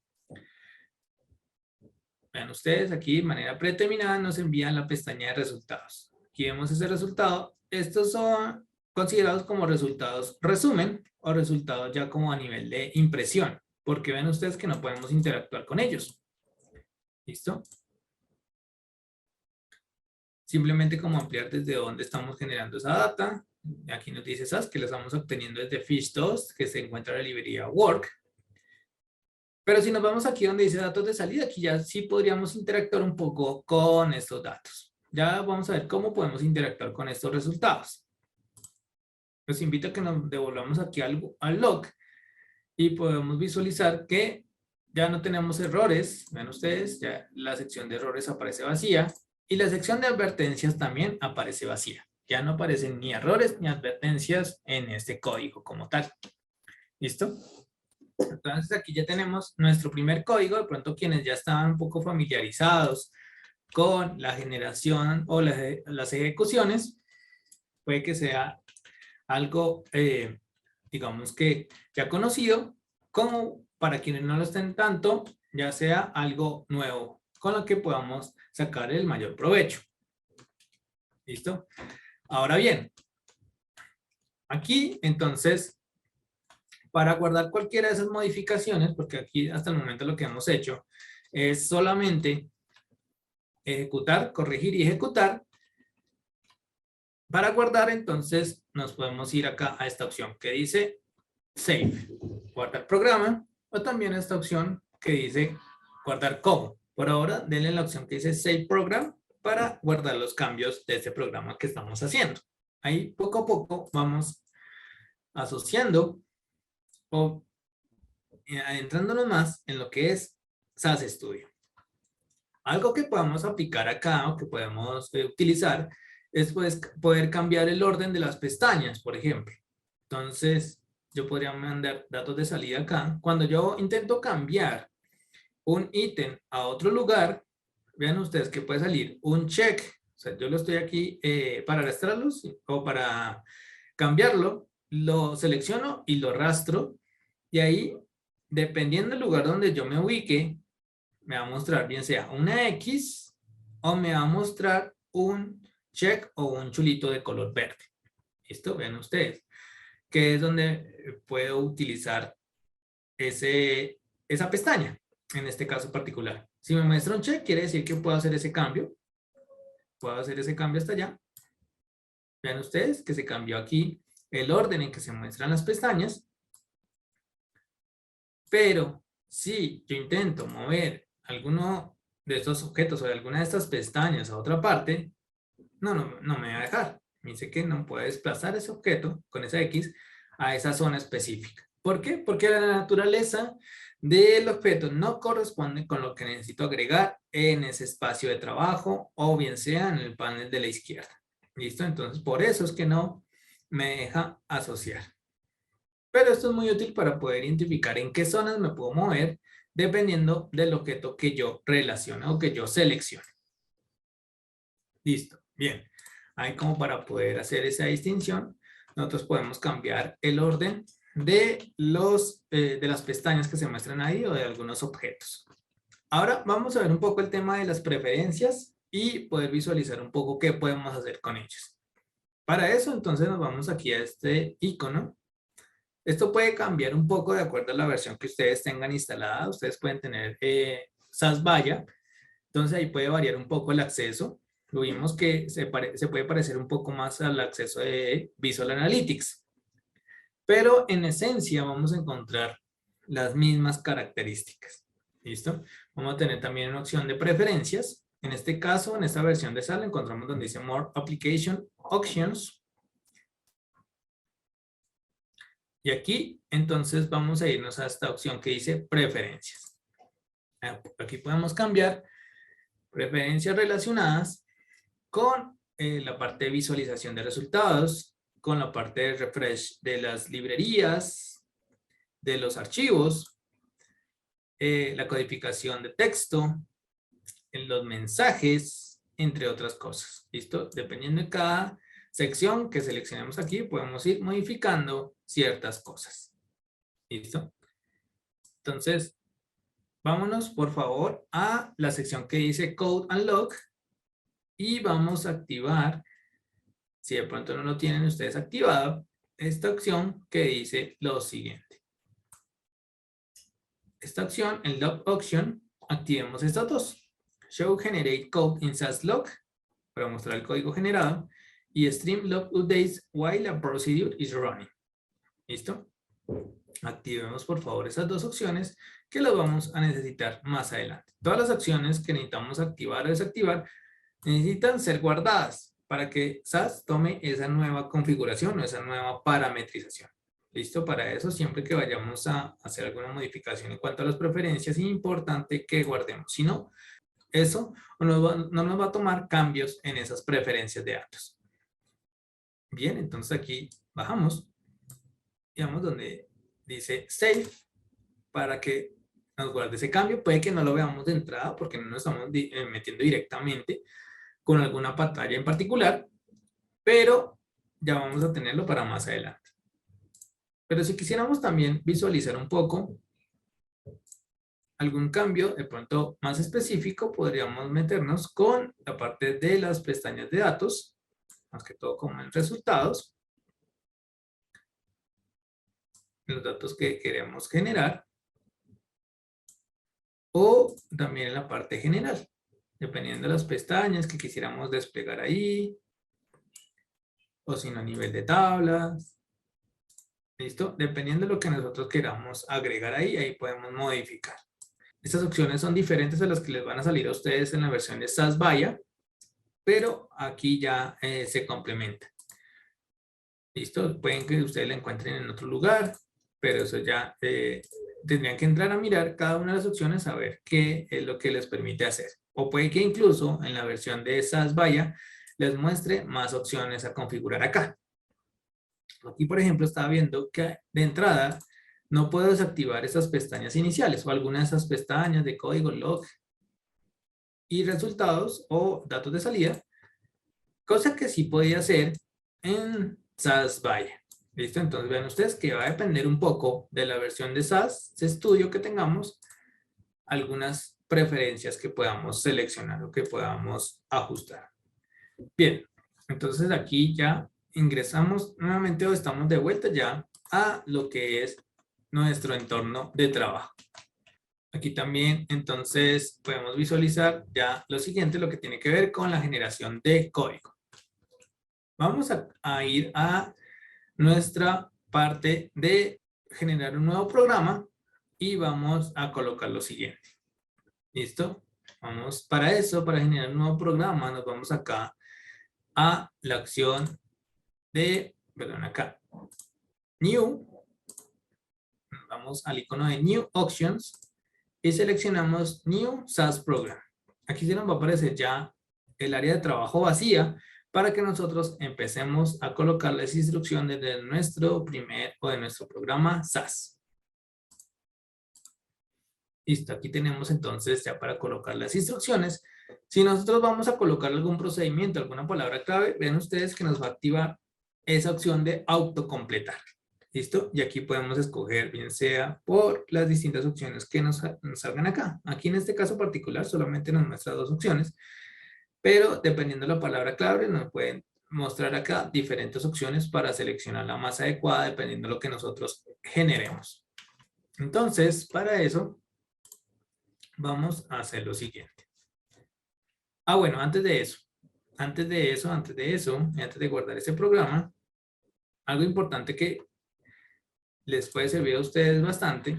Vean ustedes aquí, de manera predeterminada nos envían la pestaña de resultados. Aquí vemos ese resultado. Estos son considerados como resultados resumen o resultados ya como a nivel de impresión, porque ven ustedes que no podemos interactuar con ellos. ¿Listo? Simplemente como ampliar desde dónde estamos generando esa data. Aquí nos dice SAS que la estamos obteniendo desde Fish2, que se encuentra en la librería Work. Pero si nos vamos aquí donde dice datos de salida, aquí ya sí podríamos interactuar un poco con estos datos. Ya vamos a ver cómo podemos interactuar con estos resultados. Los invito a que nos devolvamos aquí al log y podemos visualizar que ya no tenemos errores. Vean ustedes, ya la sección de errores aparece vacía y la sección de advertencias también aparece vacía. Ya no aparecen ni errores ni advertencias en este código como tal. ¿Listo? Entonces aquí ya tenemos nuestro primer código. De pronto quienes ya estaban un poco familiarizados con la generación o las ejecuciones, puede que sea algo, digamos que ya conocido, como para quienes no lo estén tanto, ya sea algo nuevo con lo que podamos sacar el mayor provecho. ¿Listo? Ahora bien, aquí entonces, para guardar cualquiera de esas modificaciones, porque aquí hasta el momento lo que hemos hecho es solamente ejecutar, corregir y ejecutar. Para guardar, entonces, nos podemos ir acá a esta opción que dice Save, guardar programa, o también esta opción que dice guardar como. Por ahora, denle la opción que dice Save Program para guardar los cambios de este programa que estamos haciendo. Ahí poco a poco vamos asociando o adentrándonos más en lo que es SAS Studio. Algo que podemos aplicar acá o que podemos utilizar es pues, poder cambiar el orden de las pestañas, por ejemplo. Entonces, yo podría mandar datos de salida acá. Cuando yo intento cambiar un ítem a otro lugar, vean ustedes que puede salir un check. O sea, yo lo estoy aquí para arrastrarlo o para cambiarlo, lo selecciono y lo arrastro. Y ahí, dependiendo del lugar donde yo me ubique, me va a mostrar bien sea una X o me va a mostrar un check o un chulito de color verde. ¿Listo? Ven ustedes. Que es donde puedo utilizar esa pestaña, en este caso particular. Si me muestra un check, quiere decir que puedo hacer ese cambio. Puedo hacer ese cambio hasta allá. Vean ustedes que se cambió aquí el orden en que se muestran las pestañas. Pero si yo intento mover alguno de estos objetos o de alguna de estas pestañas a otra parte, no me va a dejar. Me dice que no puede desplazar ese objeto con esa X a esa zona específica. ¿Por qué? Porque la naturaleza del objeto no corresponde con lo que necesito agregar en ese espacio de trabajo o bien sea en el panel de la izquierda. ¿Listo? Entonces, por eso es que no me deja asociar. Pero esto es muy útil para poder identificar en qué zonas me puedo mover dependiendo del objeto que yo relacione o que yo seleccione. Listo. Bien. Ahí como para poder hacer esa distinción, nosotros podemos cambiar el orden de las pestañas que se muestran ahí o de algunos objetos. Ahora vamos a ver un poco el tema de las preferencias y poder visualizar un poco qué podemos hacer con ellas. Para eso entonces nos vamos aquí a este icono. Esto puede cambiar un poco de acuerdo a la versión que ustedes tengan instalada. Ustedes pueden tener SAS Viya. Entonces ahí puede variar un poco el acceso. Lo vimos que se puede parecer un poco más al acceso de Visual Analytics. Pero en esencia vamos a encontrar las mismas características. ¿Listo? Vamos a tener también una opción de preferencias. En este caso, en esta versión de SAL encontramos donde dice More Application Options. Y aquí, entonces, vamos a irnos a esta opción que dice preferencias. Aquí podemos cambiar preferencias relacionadas con la parte de visualización de resultados, con la parte de refresh de las librerías, de los archivos, la codificación de texto, en los mensajes, entre otras cosas. ¿Listo? Dependiendo de cada sección que seleccionemos aquí, podemos ir modificando ciertas cosas. ¿Listo? Entonces, vámonos por favor a la sección que dice Code and Log y vamos a activar, si de pronto no lo tienen ustedes activado, esta opción que dice lo siguiente. Esta opción, el Log Option, activemos estas dos. Show Generate Code in SAS Log, para mostrar el código generado, y Stream Log Updates while a procedure is running. ¿Listo? Activemos por favor esas dos opciones que las vamos a necesitar más adelante. Todas las acciones que necesitamos activar o desactivar necesitan ser guardadas para que SAS tome esa nueva configuración o esa nueva parametrización. ¿Listo? Para eso, siempre que vayamos a hacer alguna modificación en cuanto a las preferencias, es importante que guardemos. Si no, eso no nos va a tomar cambios en esas preferencias de datos. Bien, entonces aquí bajamos. Digamos donde dice Save para que nos guarde ese cambio. Puede que no lo veamos de entrada porque no nos estamos metiendo directamente con alguna pantalla en particular, pero ya vamos a tenerlo para más adelante. Pero si quisiéramos también visualizar un poco algún cambio de pronto más específico, podríamos meternos con la parte de las pestañas de datos, más que todo como en resultados, los datos que queremos generar, o también en la parte general, dependiendo de las pestañas que quisiéramos desplegar ahí, o si no a nivel de tablas. ¿Listo? Dependiendo de lo que nosotros queramos agregar ahí, ahí podemos modificar. Estas opciones son diferentes a las que les van a salir a ustedes en la versión de SAS Viya, pero aquí ya se complementan. ¿Listo? Pueden que ustedes la encuentren en otro lugar, pero eso ya tendrían que entrar a mirar cada una de las opciones a ver qué es lo que les permite hacer. O puede que incluso en la versión de SAS Viya les muestre más opciones a configurar acá. Aquí, por ejemplo, estaba viendo que de entrada no puedo desactivar esas pestañas iniciales o algunas de esas pestañas de código log y resultados o datos de salida, cosa que sí podía hacer en SAS Viya. ¿Listo? Entonces vean ustedes que va a depender un poco de la versión de SAS Studio que tengamos, algunas preferencias que podamos seleccionar o que podamos ajustar. Bien, entonces aquí ya ingresamos nuevamente o estamos de vuelta ya a lo que es nuestro entorno de trabajo. Aquí también, entonces, podemos visualizar ya lo siguiente, lo que tiene que ver con la generación de código. Vamos a ir a nuestra parte de generar un nuevo programa y vamos a colocar lo siguiente. ¿Listo? Vamos para eso, para generar un nuevo programa, nos vamos acá a la opción de, perdón, acá, New. Vamos al icono de New Options y seleccionamos New SAS Program. Aquí se nos va a aparecer ya el área de trabajo vacía para que nosotros empecemos a colocar las instrucciones de nuestro programa SAS. Listo, aquí tenemos entonces ya para colocar las instrucciones. Si nosotros vamos a colocar algún procedimiento, alguna palabra clave, ven ustedes que nos va a activar esa opción de autocompletar. ¿Listo? Y aquí podemos escoger, bien sea por las distintas opciones que nos salgan acá. Aquí en este caso particular solamente nos muestra dos opciones, pero dependiendo de la palabra clave nos pueden mostrar acá diferentes opciones para seleccionar la más adecuada dependiendo de lo que nosotros generemos. Entonces, para eso, vamos a hacer lo siguiente. Bueno, antes de guardar ese programa, algo importante que les puede servir a ustedes bastante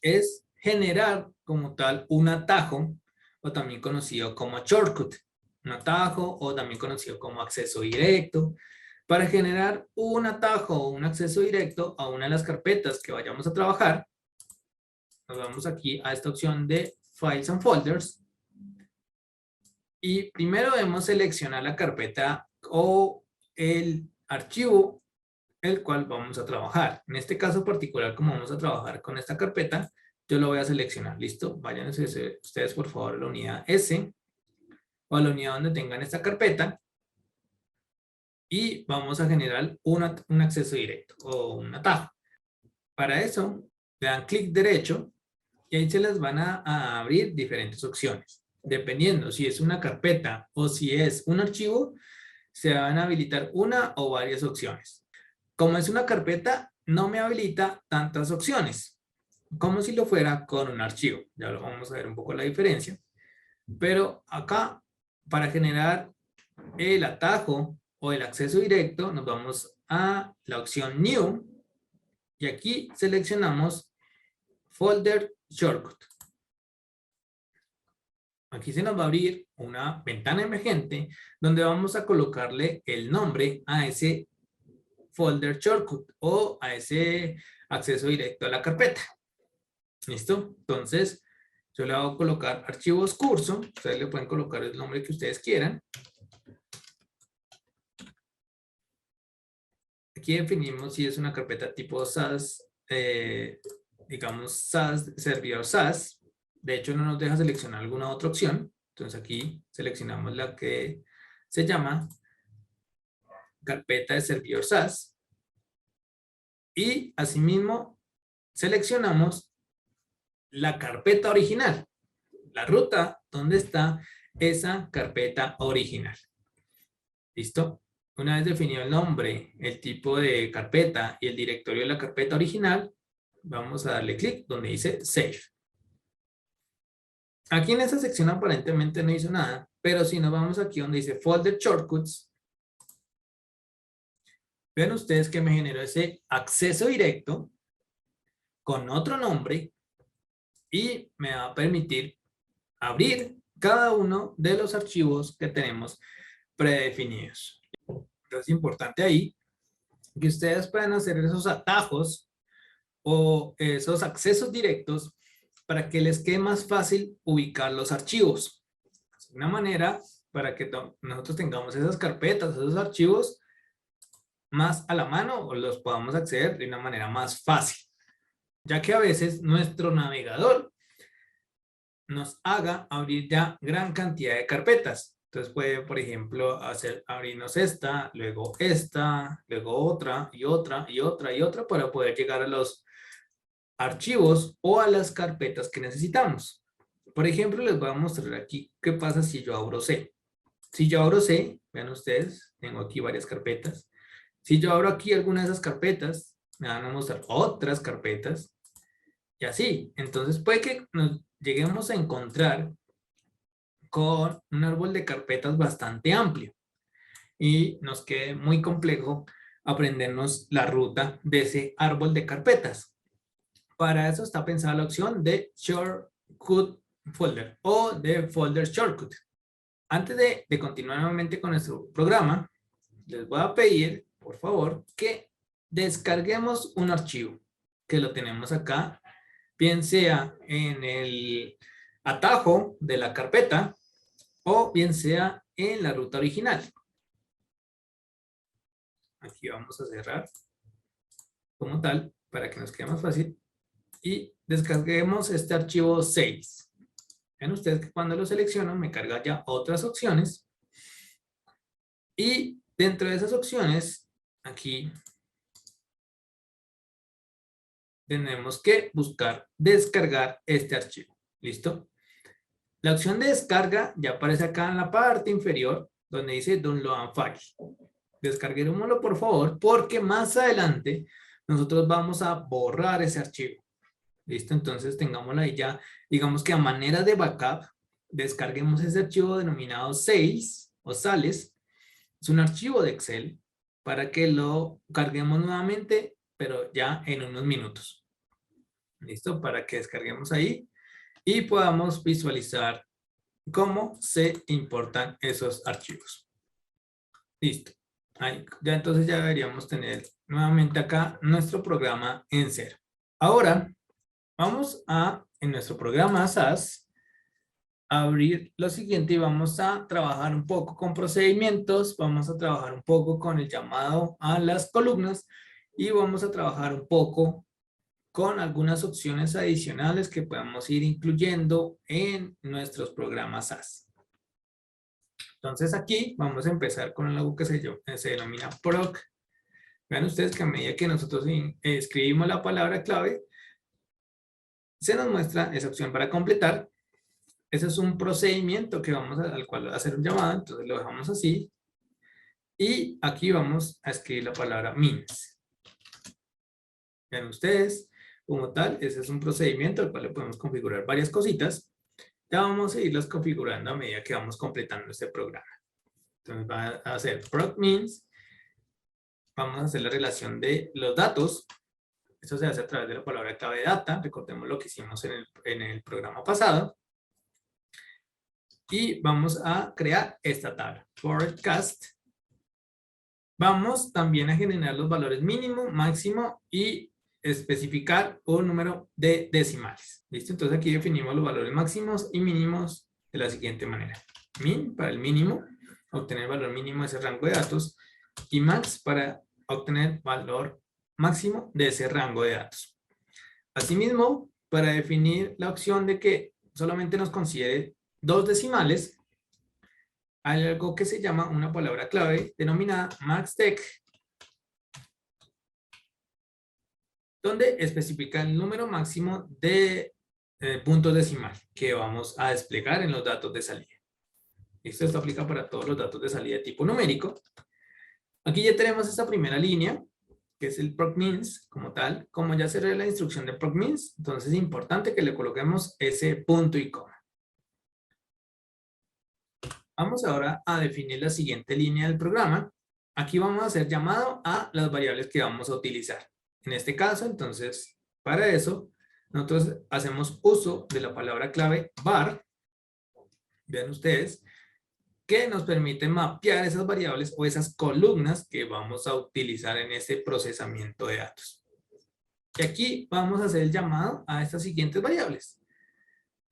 es generar como tal un atajo o también conocido como shortcut, un atajo o también conocido como acceso directo. Para generar un atajo o un acceso directo a una de las carpetas que vayamos a trabajar, nos vamos aquí a esta opción de Files and Folders y primero debemos seleccionar la carpeta o el archivo el cual vamos a trabajar. En este caso particular, como vamos a trabajar con esta carpeta, yo lo voy a seleccionar. ¿Listo? Vayan ustedes por favor a la unidad S o a la unidad donde tengan esta carpeta y vamos a generar un acceso directo o un atajo. Para eso, le dan clic derecho y ahí se les van a abrir diferentes opciones. Dependiendo si es una carpeta o si es un archivo, se van a habilitar una o varias opciones. Como es una carpeta, no me habilita tantas opciones, como si lo fuera con un archivo. Ya lo vamos a ver un poco la diferencia. Pero acá, para generar el atajo o el acceso directo, nos vamos a la opción New y aquí seleccionamos Folder Shortcut. Aquí se nos va a abrir una ventana emergente donde vamos a colocarle el nombre a ese folder shortcut o a ese acceso directo a la carpeta. ¿Listo? Entonces, yo le voy a colocar archivos curso. Ustedes le pueden colocar el nombre que ustedes quieran. Aquí definimos si es una carpeta tipo SAS, digamos SAS, servidor SAS. De hecho, no nos deja seleccionar alguna otra opción. Entonces aquí seleccionamos la que se llama carpeta de servidor SAS. Y asimismo seleccionamos la carpeta original, la ruta donde está esa carpeta original. ¿Listo? Una vez definido el nombre, el tipo de carpeta y el directorio de la carpeta original, vamos a darle clic donde dice Save. Aquí en esta sección aparentemente no hizo nada, pero si nos vamos aquí donde dice Folder Shortcuts, vean ustedes que me generó ese acceso directo con otro nombre y me va a permitir abrir cada uno de los archivos que tenemos predefinidos. Entonces es importante ahí que ustedes puedan hacer esos atajos o esos accesos directos para que les quede más fácil ubicar los archivos. Es una manera para que nosotros tengamos esas carpetas, esos archivos más a la mano o los podamos acceder de una manera más fácil. Ya que a veces nuestro navegador nos haga abrir ya gran cantidad de carpetas. Entonces puede, por ejemplo, abrirnos esta, luego otra y otra y otra y otra para poder llegar a los archivos o a las carpetas que necesitamos. Por ejemplo, les voy a mostrar aquí qué pasa si yo abro C. Si yo abro C, vean ustedes, tengo aquí varias carpetas. Si yo abro aquí alguna de esas carpetas, me van a mostrar otras carpetas y así. Entonces puede que nos lleguemos a encontrar con un árbol de carpetas bastante amplio y nos quede muy complejo aprendernos la ruta de ese árbol de carpetas. Para eso está pensada la opción de Shortcut Folder o de Folder Shortcut. Antes de continuar nuevamente con nuestro programa, les voy a pedir, por favor, que descarguemos un archivo que lo tenemos acá, bien sea en el atajo de la carpeta o bien sea en la ruta original. Aquí vamos a cerrar como tal para que nos quede más fácil y descarguemos este archivo 6. Ven ustedes que cuando lo selecciono me carga ya otras opciones y dentro de esas opciones aquí tenemos que buscar descargar este archivo. ¿Listo? La opción de descarga ya aparece acá en la parte inferior donde dice Download and File. Descarguémoslo por favor porque más adelante nosotros vamos a borrar ese archivo. ¿Listo? Entonces tengámoslo ahí ya, digamos que a manera de backup, descarguemos ese archivo denominado 6 o sales. Es un archivo de Excel para que lo carguemos nuevamente, pero ya en unos minutos. ¿Listo? Para que descarguemos ahí y podamos visualizar cómo se importan esos archivos. Listo. Ahí, ya entonces ya deberíamos tener nuevamente acá nuestro programa en cero. Ahora vamos a, en nuestro programa SAS, abrir lo siguiente y vamos a trabajar un poco con procedimientos, vamos a trabajar un poco con el llamado a las columnas y vamos a trabajar un poco con algunas opciones adicionales que podemos ir incluyendo en nuestros programas SAS. Entonces aquí vamos a empezar con algo que se denomina proc. Vean ustedes que a medida que nosotros escribimos la palabra clave, se nos muestra esa opción para completar. Ese es un procedimiento que al cual hacer un llamado, entonces lo dejamos así. Y aquí vamos a escribir la palabra means. Vean ustedes, como tal, ese es un procedimiento al cual le podemos configurar varias cositas. Ya vamos a irlas configurando a medida que vamos completando este programa. Entonces va a hacer proc means. Vamos a hacer la relación de los datos. Esto se hace a través de la palabra clave data. Recordemos lo que hicimos en el programa pasado. Y vamos a crear esta tabla. Forecast. Vamos también a generar los valores mínimo, máximo y especificar un número de decimales. ¿Listo? Entonces aquí definimos los valores máximos y mínimos de la siguiente manera. Min para el mínimo, obtener el valor mínimo de ese rango de datos. Y max para obtener valor máximo de ese rango de datos. Asimismo, para definir la opción de que solamente nos considere 2 decimales, hay algo que se llama una palabra clave denominada maxtech, donde especifica el número máximo de puntos decimal que vamos a desplegar en los datos de salida. Esto aplica para todos los datos de salida de tipo numérico. Aquí ya tenemos esta primera línea, que es el procmeans como tal. Como ya cerré la instrucción de procmeans, entonces es importante que le coloquemos ese punto y coma. Vamos ahora a definir la siguiente línea del programa. Aquí vamos a hacer llamado a las variables que vamos a utilizar. En este caso, entonces, para eso, nosotros hacemos uso de la palabra clave var. Vean ustedes, que nos permite mapear esas variables o esas columnas que vamos a utilizar en este procesamiento de datos. Y aquí vamos a hacer el llamado a estas siguientes variables.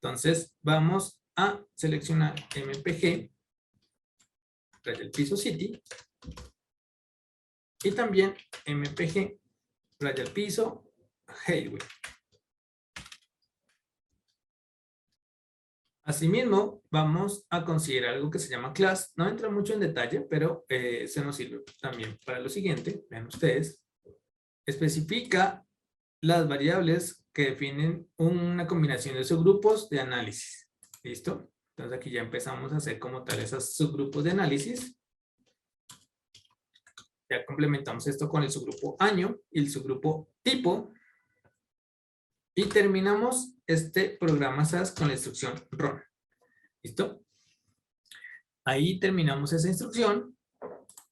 Entonces, vamos a seleccionar mpg, el piso city, y también mpg, el piso highway. Asimismo, vamos a considerar algo que se llama class. No entra mucho en detalle, pero se nos sirve también para lo siguiente. Vean ustedes. Especifica las variables que definen una combinación de subgrupos de análisis. ¿Listo? Entonces aquí ya empezamos a hacer como tal esos subgrupos de análisis. Ya complementamos esto con el subgrupo año y el subgrupo tipo. Y terminamos este programa SAS con la instrucción run. ¿Listo? Ahí terminamos esa instrucción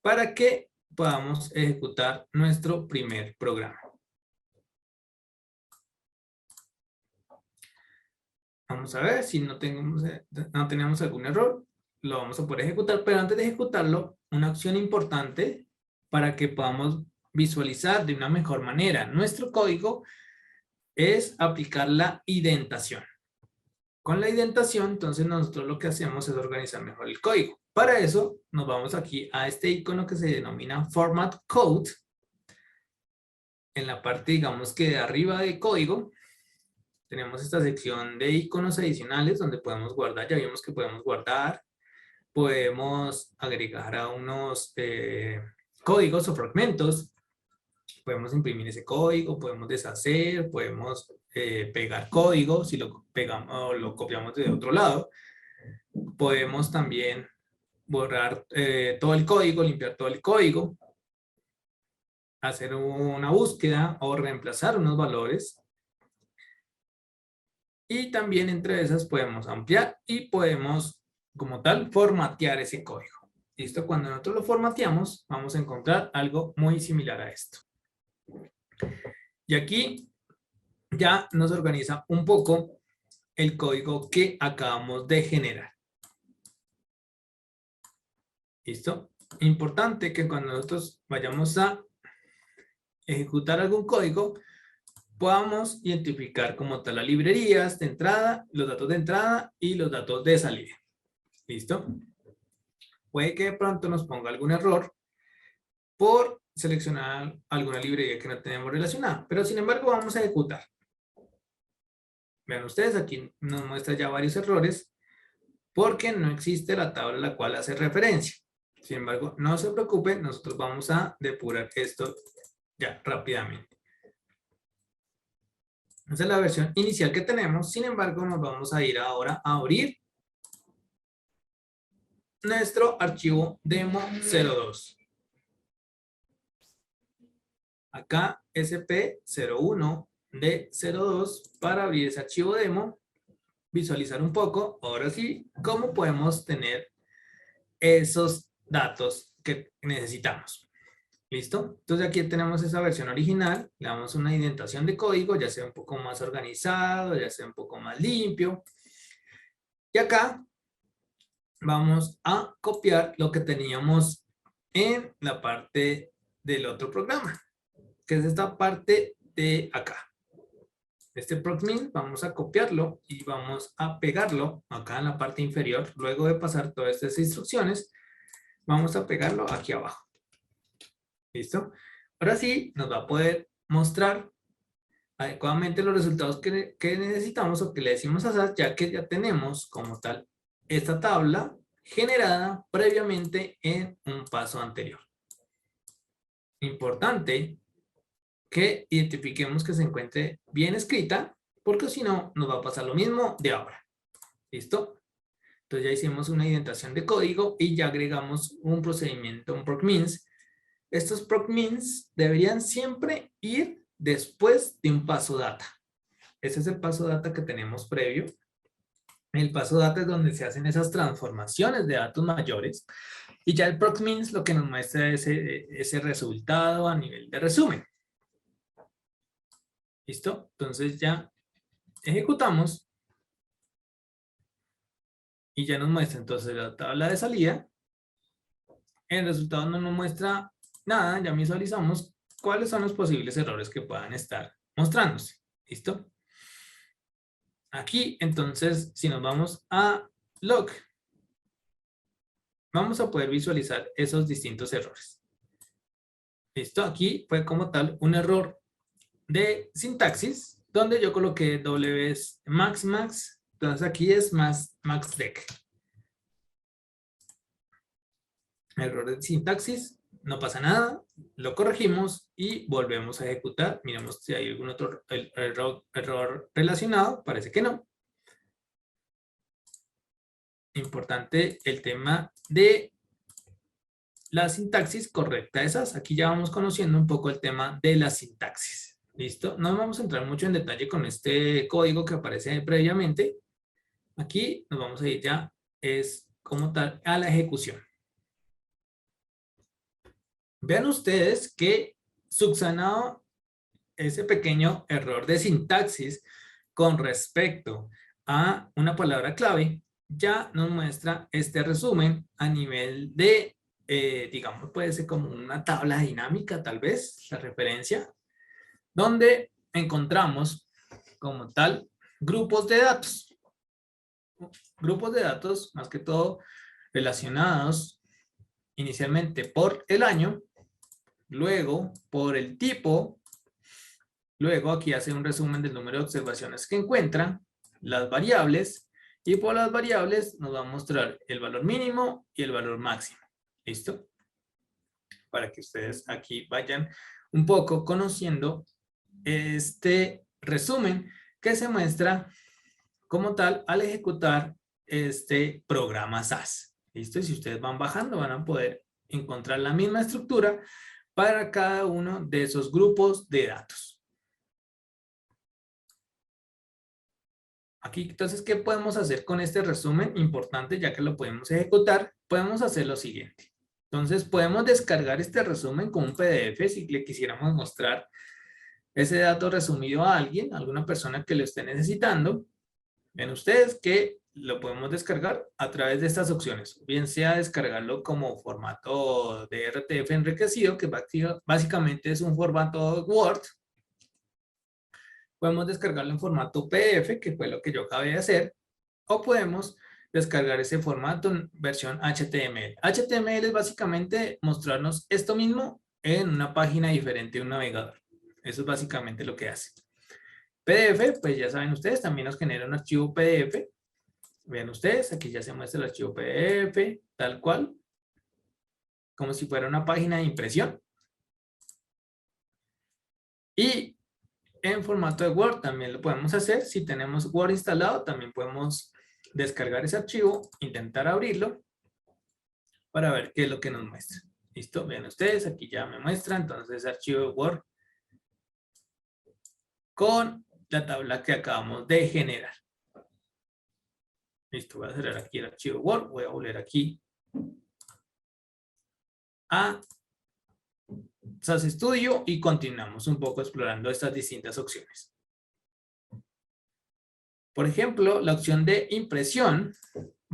para que podamos ejecutar nuestro primer programa. Vamos a ver si no tenemos algún error. Lo vamos a poder ejecutar, pero antes de ejecutarlo, una opción importante para que podamos visualizar de una mejor manera nuestro código es aplicar la indentación. Con la indentación, entonces nosotros lo que hacemos es organizar mejor el código. Para eso, nos vamos aquí a este icono que se denomina Format Code. En la parte, digamos que de arriba de código, tenemos esta sección de iconos adicionales donde podemos guardar. Ya vimos que podemos guardar, podemos agregar a unos códigos o fragmentos, podemos imprimir ese código, podemos deshacer, podemos pegar código si lo pegamos o lo copiamos de otro lado. Podemos también borrar todo el código, limpiar todo el código, hacer una búsqueda o reemplazar unos valores. Y también entre esas podemos ampliar y podemos, como tal, formatear ese código. ¿Listo? Cuando nosotros lo formateamos, vamos a encontrar algo muy similar a esto. Y aquí ya nos organiza un poco el código que acabamos de generar. ¿Listo? Importante que cuando nosotros vayamos a ejecutar algún código, podamos identificar como tal las librerías de entrada, los datos de entrada y los datos de salida. ¿Listo? Puede que de pronto nos ponga algún error por seleccionar alguna librería que no tenemos relacionada, pero sin embargo vamos a ejecutar. Vean ustedes, aquí nos muestra ya varios errores porque no existe la tabla a la cual hace referencia. Sin embargo, no se preocupen, nosotros vamos a depurar esto ya rápidamente. Esa es la versión inicial que tenemos, sin embargo, nos vamos a ir ahora a abrir nuestro archivo demo02. Acá SP01D02 para abrir ese archivo demo, visualizar un poco, ahora sí, cómo podemos tener esos datos que necesitamos. ¿Listo? Entonces aquí tenemos esa versión original, le damos una indentación de código, ya sea un poco más organizado, ya sea un poco más limpio. Y acá vamos a copiar lo que teníamos en la parte del otro programa, que es esta parte de acá. Este procmin vamos a copiarlo y vamos a pegarlo acá en la parte inferior. Luego de pasar todas estas instrucciones, vamos a pegarlo aquí abajo. ¿Listo? Ahora sí, nos va a poder mostrar adecuadamente los resultados que necesitamos o que le decimos a SAS, ya que ya tenemos como tal esta tabla generada previamente en un paso anterior. Importante que identifiquemos que se encuentre bien escrita, porque si no, nos va a pasar lo mismo de ahora. ¿Listo? Entonces ya hicimos una indentación de código y ya agregamos un procedimiento, un procmins. Estos procmins deberían siempre ir después de un paso data. Ese es el paso data que tenemos previo. El paso data es donde se hacen esas transformaciones de datos mayores. Y ya el procmins lo que nos muestra es ese resultado a nivel de resumen. ¿Listo? Entonces ya ejecutamos. Y ya nos muestra entonces la tabla de salida. El resultado no nos muestra nada. Ya visualizamos cuáles son los posibles errores que puedan estar mostrándose. ¿Listo? Aquí, entonces, si nos vamos a log, vamos a poder visualizar esos distintos errores. ¿Listo? Aquí fue como tal un error de sintaxis, donde yo coloqué W es max max, entonces aquí es más max dec. Error de sintaxis, no pasa nada, lo corregimos y volvemos a ejecutar. Miremos si hay algún otro error relacionado, parece que no. Importante el tema de la sintaxis correcta. Esas, aquí ya vamos conociendo un poco el tema de la sintaxis. ¿Listo? No vamos a entrar mucho en detalle con este código que aparece previamente. Aquí nos vamos a ir ya, es como tal, a la ejecución. Vean ustedes que subsanado ese pequeño error de sintaxis con respecto a una palabra clave, ya nos muestra este resumen a nivel de, digamos, puede ser como una tabla dinámica, tal vez, la referencia, donde encontramos como tal grupos de datos. Grupos de datos, más que todo, relacionados inicialmente por el año, luego por el tipo. Luego aquí hace un resumen del número de observaciones que encuentra, las variables, y por las variables nos va a mostrar el valor mínimo y el valor máximo. ¿Listo? Para que ustedes aquí vayan un poco conociendo este resumen que se muestra como tal al ejecutar este programa SAS. ¿Listo? Y si ustedes van bajando van a poder encontrar la misma estructura para cada uno de esos grupos de datos. Aquí, entonces, ¿qué podemos hacer con este resumen? Importante, ya que lo podemos ejecutar, podemos hacer lo siguiente. Entonces, podemos descargar este resumen con un PDF si le quisiéramos mostrar ese dato resumido a alguien, a alguna persona que lo esté necesitando. Ven ustedes que lo podemos descargar a través de estas opciones. Bien sea descargarlo como formato de RTF enriquecido, que básicamente es un formato Word. Podemos descargarlo en formato PDF, que fue lo que yo acabé de hacer, o podemos descargar ese formato en versión HTML. HTML es básicamente mostrarnos esto mismo en una página diferente de un navegador. Eso es básicamente lo que hace. PDF, pues ya saben ustedes, también nos genera un archivo PDF. Vean ustedes, aquí ya se muestra el archivo PDF, tal cual, como si fuera una página de impresión. Y en formato de Word también lo podemos hacer. Si tenemos Word instalado, también podemos descargar ese archivo, intentar abrirlo para ver qué es lo que nos muestra. ¿Listo? Vean ustedes, aquí ya me muestra entonces archivo de Word con la tabla que acabamos de generar. Listo, voy a cerrar aquí el archivo Word, voy a volver aquí a SAS Studio y continuamos un poco explorando estas distintas opciones. Por ejemplo, la opción de impresión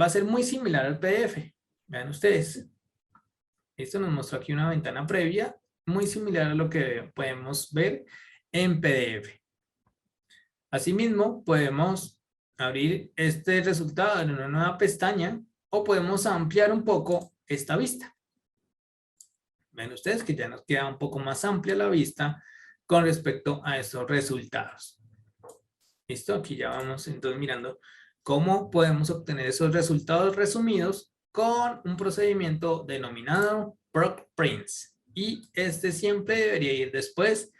va a ser muy similar al PDF. Vean ustedes. Esto nos muestra aquí una ventana previa muy similar a lo que podemos ver en PDF. Asimismo, podemos abrir este resultado en una nueva pestaña o podemos ampliar un poco esta vista. Ven ustedes que ya nos queda un poco más amplia la vista con respecto a estos resultados. ¿Listo? Aquí ya vamos entonces mirando cómo podemos obtener esos resultados resumidos con un procedimiento denominado proc prints. Y este siempre debería ir después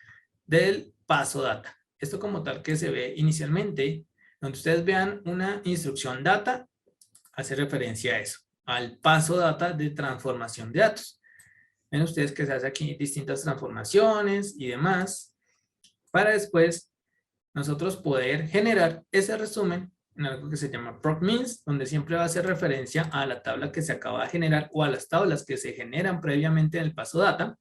del paso data. Esto como tal que se ve inicialmente, donde ustedes vean una instrucción data, hace referencia a eso, al paso data de transformación de datos. Ven ustedes que se hace aquí distintas transformaciones y demás, para después nosotros poder generar ese resumen en algo que se llama procmins, donde siempre va a hacer referencia a la tabla que se acaba de generar o a las tablas que se generan previamente en el paso data.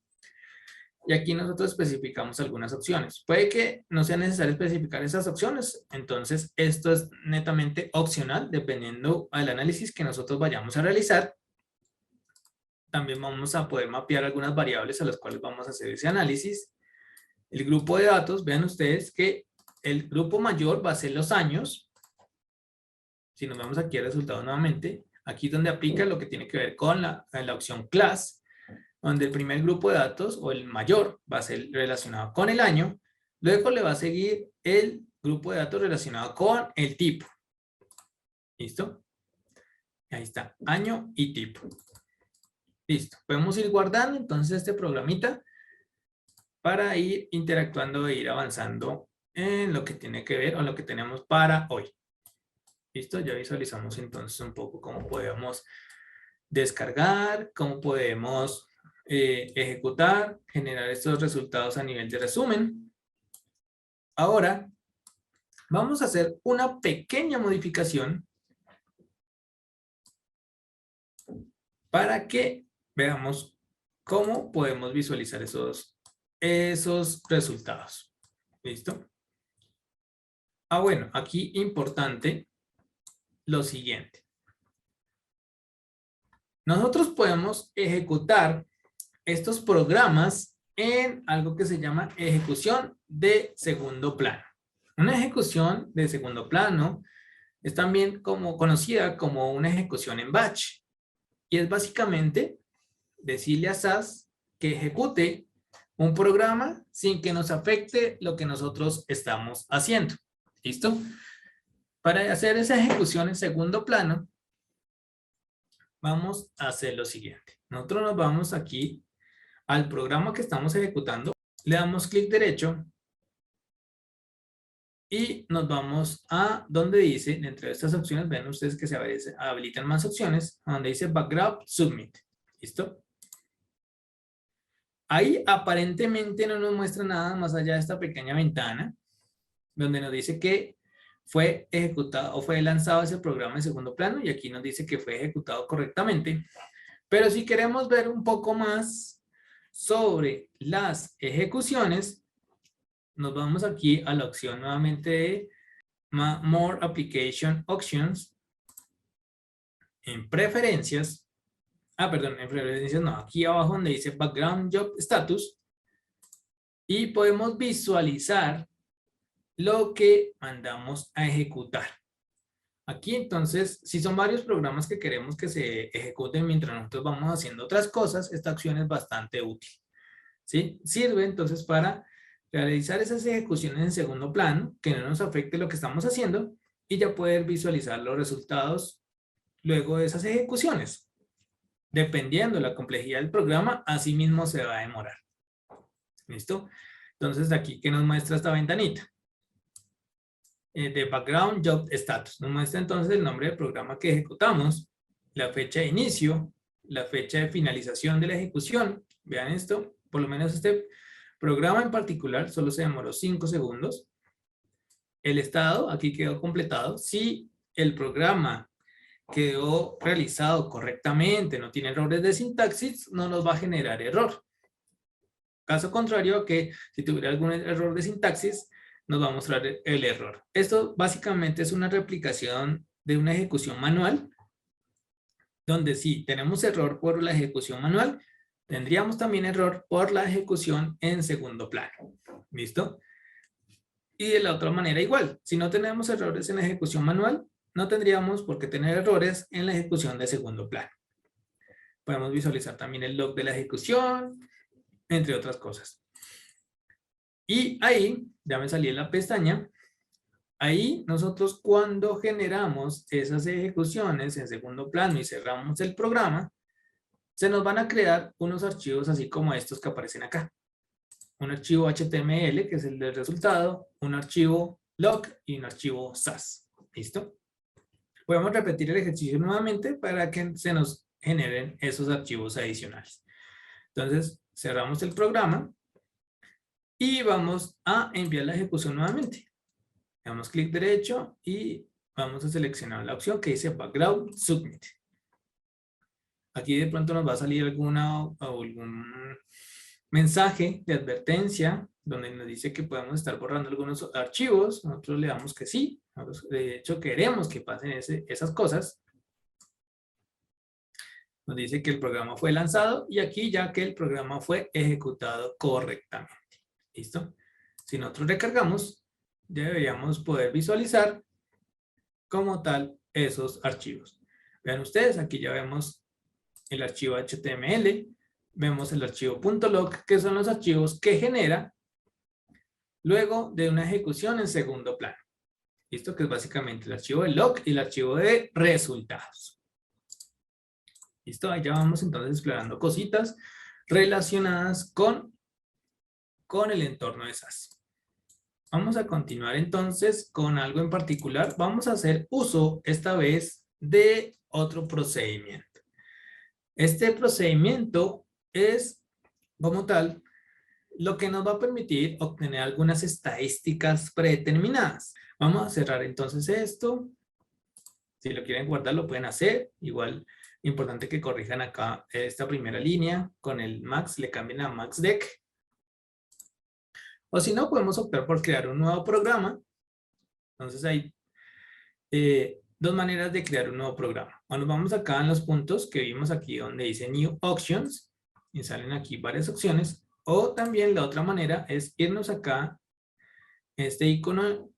Y aquí nosotros especificamos algunas opciones. Puede que no sea necesario especificar esas opciones, entonces esto es netamente opcional dependiendo del análisis que nosotros vayamos a realizar. También vamos a poder mapear algunas variables a las cuales vamos a hacer ese análisis. El grupo de datos, vean ustedes que el grupo mayor va a ser los años. Si nos vamos aquí al resultado nuevamente, aquí es donde aplica lo que tiene que ver con la opción class, donde el primer grupo de datos o el mayor va a ser relacionado con el año, luego le va a seguir el grupo de datos relacionado con el tipo. ¿Listo? Ahí está, año y tipo. Listo, podemos ir guardando entonces este programita para ir interactuando e ir avanzando en lo que tiene que ver o lo que tenemos para hoy. ¿Listo? Ya visualizamos entonces un poco cómo podemos descargar, cómo podemos ejecutar, generar estos resultados a nivel de resumen. Ahora, vamos a hacer una pequeña modificación para que veamos cómo podemos visualizar esos resultados. ¿Listo? Bueno, aquí importante lo siguiente. Nosotros podemos ejecutar estos programas en algo que se llama ejecución de segundo plano. Una ejecución de segundo plano es también conocida como una ejecución en batch. Y es básicamente decirle a SAS que ejecute un programa sin que nos afecte lo que nosotros estamos haciendo. ¿Listo? Para hacer esa ejecución en segundo plano, vamos a hacer lo siguiente. Nosotros nos vamos aquí al programa que estamos ejecutando, le damos clic derecho y nos vamos a donde dice, dentro de estas opciones, ven ustedes que se habilitan más opciones, donde dice Background Submit. ¿Listo? Ahí aparentemente no nos muestra nada más allá de esta pequeña ventana, donde nos dice que fue ejecutado o fue lanzado ese programa en segundo plano, y aquí nos dice que fue ejecutado correctamente. Pero si queremos ver un poco más sobre las ejecuciones, nos vamos aquí a la opción nuevamente de More Application Options, en preferencias, perdón, en preferencias no, aquí abajo donde dice Background Job Status, y podemos visualizar lo que mandamos a ejecutar. Aquí entonces, si son varios programas que queremos que se ejecuten mientras nosotros vamos haciendo otras cosas, esta opción es bastante útil. ¿Sí? Sirve entonces para realizar esas ejecuciones en segundo plano, que no nos afecte lo que estamos haciendo, y ya poder visualizar los resultados luego de esas ejecuciones. Dependiendo de la complejidad del programa, así mismo se va a demorar. ¿Listo? Entonces aquí, ¿qué nos muestra esta ventanita? De Background Job Status. Nos muestra entonces el nombre del programa que ejecutamos, la fecha de inicio, la fecha de finalización de la ejecución. Vean esto, por lo menos este programa en particular solo se demoró 5 segundos. El estado aquí quedó completado. Si el programa quedó realizado correctamente, no tiene errores de sintaxis, no nos va a generar error. Caso contrario, que si tuviera algún error de sintaxis, nos va a mostrar el error. Esto básicamente es una replicación de una ejecución manual, donde si tenemos error por la ejecución manual, tendríamos también error por la ejecución en segundo plano. ¿Listo? Y de la otra manera igual, si no tenemos errores en la ejecución manual, no tendríamos por qué tener errores en la ejecución de segundo plano. Podemos visualizar también el log de la ejecución, entre otras cosas. Y ahí, ya me salí en la pestaña, ahí nosotros cuando generamos esas ejecuciones en segundo plano y cerramos el programa, se nos van a crear unos archivos así como estos que aparecen acá. Un archivo HTML, que es el del resultado, un archivo log y un archivo SAS. ¿Listo? Podemos repetir el ejercicio nuevamente para que se nos generen esos archivos adicionales. Entonces, cerramos el programa y vamos a enviar la ejecución nuevamente. Damos clic derecho y vamos a seleccionar la opción que dice Background Submit. Aquí de pronto nos va a salir algún mensaje de advertencia donde nos dice que podemos estar borrando algunos archivos. Nosotros le damos que sí. De hecho, queremos que pasen esas cosas. Nos dice que el programa fue lanzado y aquí ya que el programa fue ejecutado correctamente. ¿Listo? Si nosotros recargamos, ya deberíamos poder visualizar como tal esos archivos. Vean ustedes, aquí ya vemos el archivo HTML, vemos el archivo .log, que son los archivos que genera luego de una ejecución en segundo plano. ¿Listo? Que es básicamente el archivo de log y el archivo de resultados. ¿Listo? Ahí ya vamos entonces explorando cositas relacionadas con el entorno de SAS. Vamos a continuar entonces con algo en particular. Vamos a hacer uso esta vez de otro procedimiento. Este procedimiento es, como tal, lo que nos va a permitir obtener algunas estadísticas predeterminadas. Vamos a cerrar entonces esto. Si lo quieren guardar, lo pueden hacer. Igual, importante que corrijan acá esta primera línea con el max, le cambien a maxdec. O si no, podemos optar por crear un nuevo programa. Entonces hay dos maneras de crear un nuevo programa. O nos vamos acá en los puntos que vimos aquí donde dice New Options y salen aquí varias opciones. O también la otra manera es irnos acá, este icono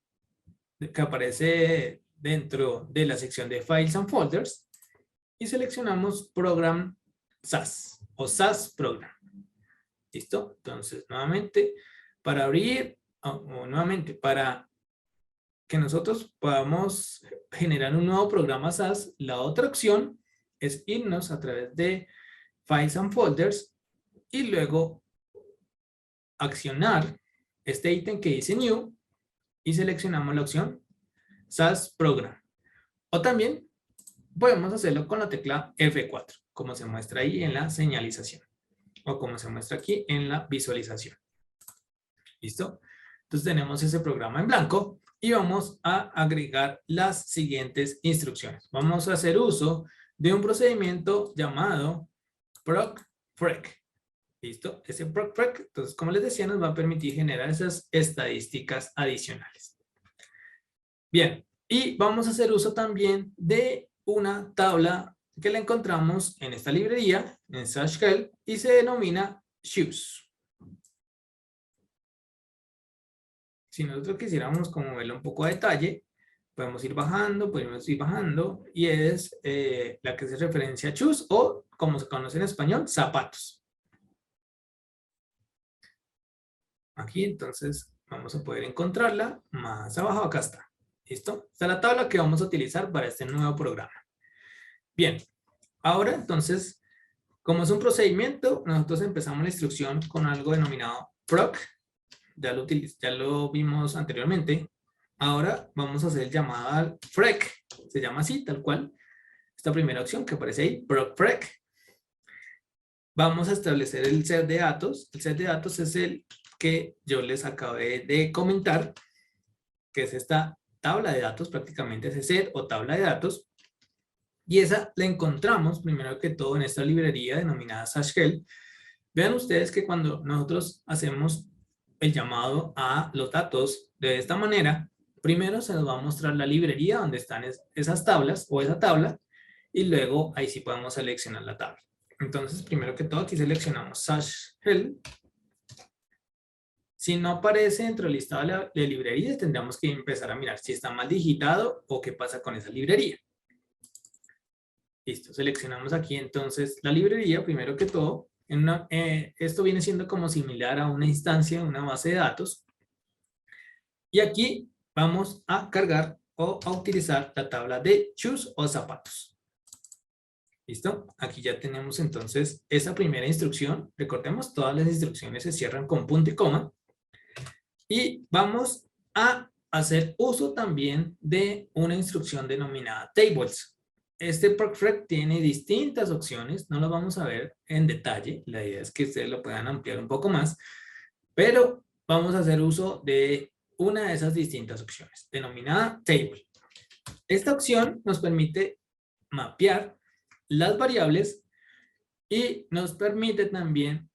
que aparece dentro de la sección de Files and Folders y seleccionamos Program SAS o SAS Program. ¿Listo? Entonces, nuevamente, para abrir o nuevamente para que nosotros podamos generar un nuevo programa SAS, la otra opción es irnos a través de Files and Folders y luego accionar este ítem que dice New y seleccionamos la opción SAS Program. O también podemos hacerlo con la tecla F4, como se muestra ahí en la señalización o como se muestra aquí en la visualización. ¿Listo? Entonces tenemos ese programa en blanco y vamos a agregar las siguientes instrucciones. Vamos a hacer uso de un procedimiento llamado procfrec. ¿Listo? Ese procfrec, entonces, como les decía, nos va a permitir generar esas estadísticas adicionales. Bien, y vamos a hacer uso también de una tabla que la encontramos en esta librería, en Sashkel, y se denomina Shoes. Si nosotros quisiéramos como verlo un poco a detalle, podemos ir bajando, y es la que se referencia a shoes o, como se conoce en español, zapatos. Aquí entonces vamos a poder encontrarla más abajo, acá está. ¿Listo? Esta es la tabla que vamos a utilizar para este nuevo programa. Bien, ahora entonces, como es un procedimiento, nosotros empezamos la instrucción con algo denominado proc. Ya lo vimos anteriormente. Ahora vamos a hacer el llamado al frec. Se llama así, tal cual. Esta primera opción que aparece ahí, procfrec. Vamos a establecer el set de datos. El set de datos es el que yo les acabé de comentar, que es esta tabla de datos, prácticamente ese set o tabla de datos. Y esa la encontramos primero que todo en esta librería denominada Sashkel. Vean ustedes que cuando nosotros hacemos el llamado a los datos de esta manera, primero se nos va a mostrar la librería donde están esas tablas o esa tabla y luego ahí sí podemos seleccionar la tabla. Entonces, primero que todo aquí seleccionamos Sashkel. Si no aparece dentro del listado de librerías, tendríamos que empezar a mirar si está mal digitado o qué pasa con esa librería. Listo, seleccionamos aquí entonces la librería, primero que todo. Esto viene siendo como similar a una instancia, una base de datos. Y aquí vamos a cargar o a utilizar la tabla de shoes o zapatos. ¿Listo? Aquí ya tenemos entonces esa primera instrucción. Recordemos, todas las instrucciones se cierran con punto y coma. Y vamos a hacer uso también de una instrucción denominada tables. Este procfrec tiene distintas opciones, no lo vamos a ver en detalle, la idea es que ustedes lo puedan ampliar un poco más, pero vamos a hacer uso de una de esas distintas opciones, denominada table. Esta opción nos permite mapear las variables y nos permite también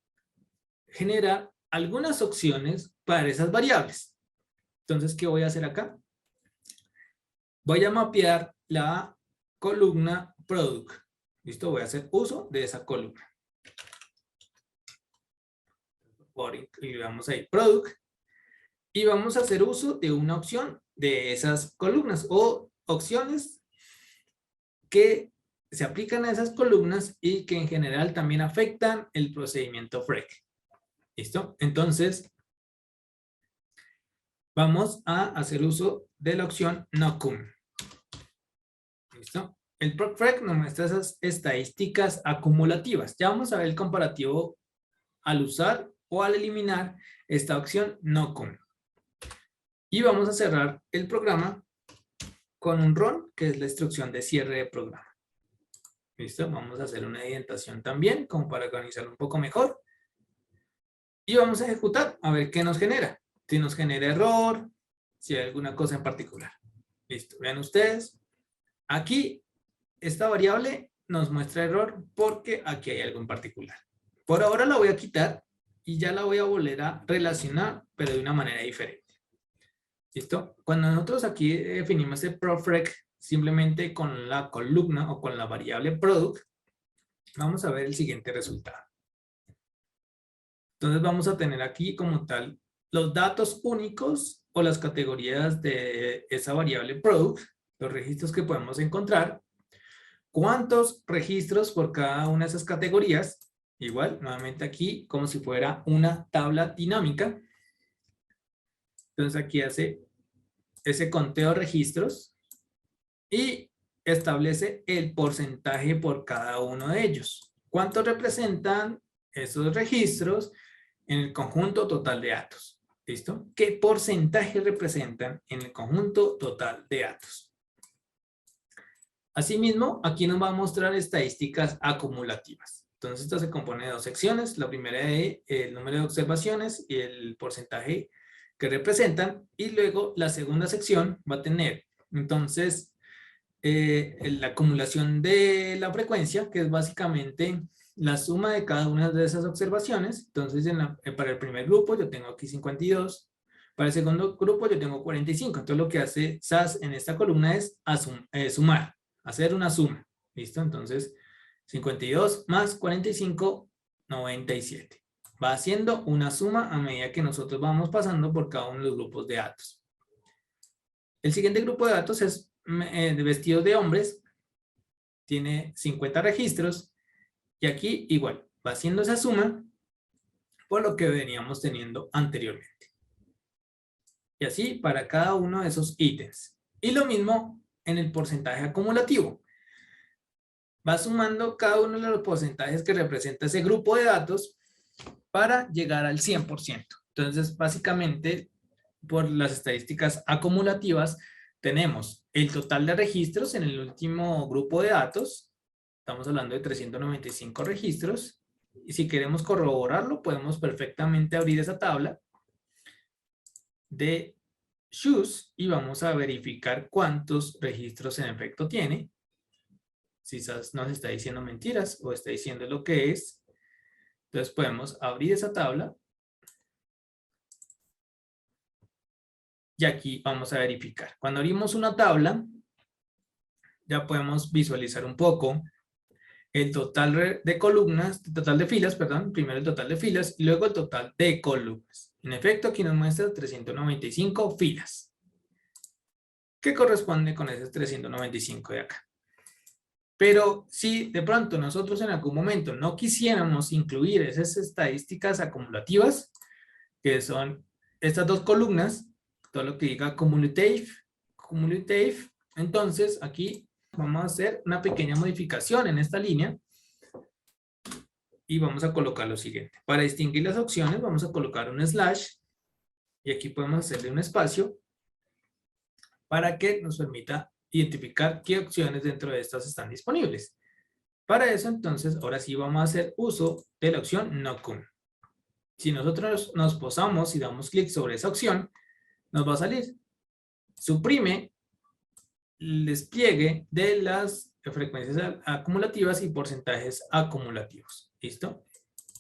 generar algunas opciones para esas variables. Entonces, ¿qué voy a hacer acá? Voy a mapear la columna product. ¿Listo? Voy a hacer uso de esa columna. Y vamos ahí, product. Y vamos a hacer uso de una opción de esas columnas o opciones que se aplican a esas columnas y que en general también afectan el procedimiento frec. ¿Listo? Entonces, vamos a hacer uso de la opción nocum. ¿Listo? El procfrec nos muestra esas estadísticas acumulativas. Ya vamos a ver el comparativo al usar o al eliminar esta opción nocum. Y vamos a cerrar el programa con un run, que es la instrucción de cierre de programa. ¿Listo? Vamos a hacer una indentación también, como para organizarlo un poco mejor. Y vamos a ejecutar, a ver qué nos genera. Si nos genera error, si hay alguna cosa en particular. Listo, vean ustedes. Aquí, esta variable nos muestra error porque aquí hay algo en particular. Por ahora la voy a quitar y ya la voy a volver a relacionar, pero de una manera diferente. ¿Listo? Cuando nosotros aquí definimos el profrec simplemente con la columna o con la variable product, vamos a ver el siguiente resultado. Entonces vamos a tener aquí como tal los datos únicos o las categorías de esa variable product, los registros que podemos encontrar, cuántos registros por cada una de esas categorías, igual, nuevamente aquí como si fuera una tabla dinámica. Entonces aquí hace ese conteo de registros y establece el porcentaje por cada uno de ellos. ¿Cuánto representan esos registros en el conjunto total de datos? ¿Listo? ¿Qué porcentaje representan en el conjunto total de datos? Asimismo, aquí nos va a mostrar estadísticas acumulativas. Entonces, esto se compone de dos secciones. La primera es el número de observaciones y el porcentaje que representan. Y luego la segunda sección va a tener, entonces, la acumulación de la frecuencia, que es básicamente la suma de cada una de esas observaciones. Entonces, para el primer grupo yo tengo aquí 52. Para el segundo grupo yo tengo 45. Entonces, lo que hace SAS en esta columna es sumar, hacer una suma. ¿Listo? Entonces, 52 más 45, 97. Va haciendo una suma a medida que nosotros vamos pasando por cada uno de los grupos de datos. El siguiente grupo de datos es de vestidos de hombres. Tiene 50 registros. Y aquí igual, va haciendo esa suma por lo que veníamos teniendo anteriormente. Y así para cada uno de esos ítems. Y lo mismo en el porcentaje acumulativo. Va sumando cada uno de los porcentajes que representa ese grupo de datos para llegar al 100%. Entonces, básicamente, por las estadísticas acumulativas, tenemos el total de registros en el último grupo de datos. Estamos hablando de 395 registros. Y si queremos corroborarlo, podemos perfectamente abrir esa tabla de shoes y vamos a verificar cuántos registros en efecto tiene. Si nos está diciendo mentiras o está diciendo lo que es. Entonces podemos abrir esa tabla. Y aquí vamos a verificar. Cuando abrimos una tabla, ya podemos visualizar un poco el total de columnas, el total de filas, perdón, primero el total de filas y luego el total de columnas. En efecto, aquí nos muestra 395 filas. ¿Qué corresponde con esos 395 de acá? Pero si de pronto nosotros en algún momento no quisiéramos incluir esas estadísticas acumulativas, que son estas dos columnas, todo lo que diga cumulative, entonces aquí vamos a hacer una pequeña modificación en esta línea y vamos a colocar lo siguiente. Para distinguir las opciones vamos a colocar un slash y aquí podemos hacerle un espacio para que nos permita identificar qué opciones dentro de estas están disponibles. Para eso entonces ahora sí vamos a hacer uso de la opción no cum. Si nosotros nos posamos y damos clic sobre esa opción, nos va a salir. Suprime el despliegue de las frecuencias acumulativas y porcentajes acumulativos. ¿Listo?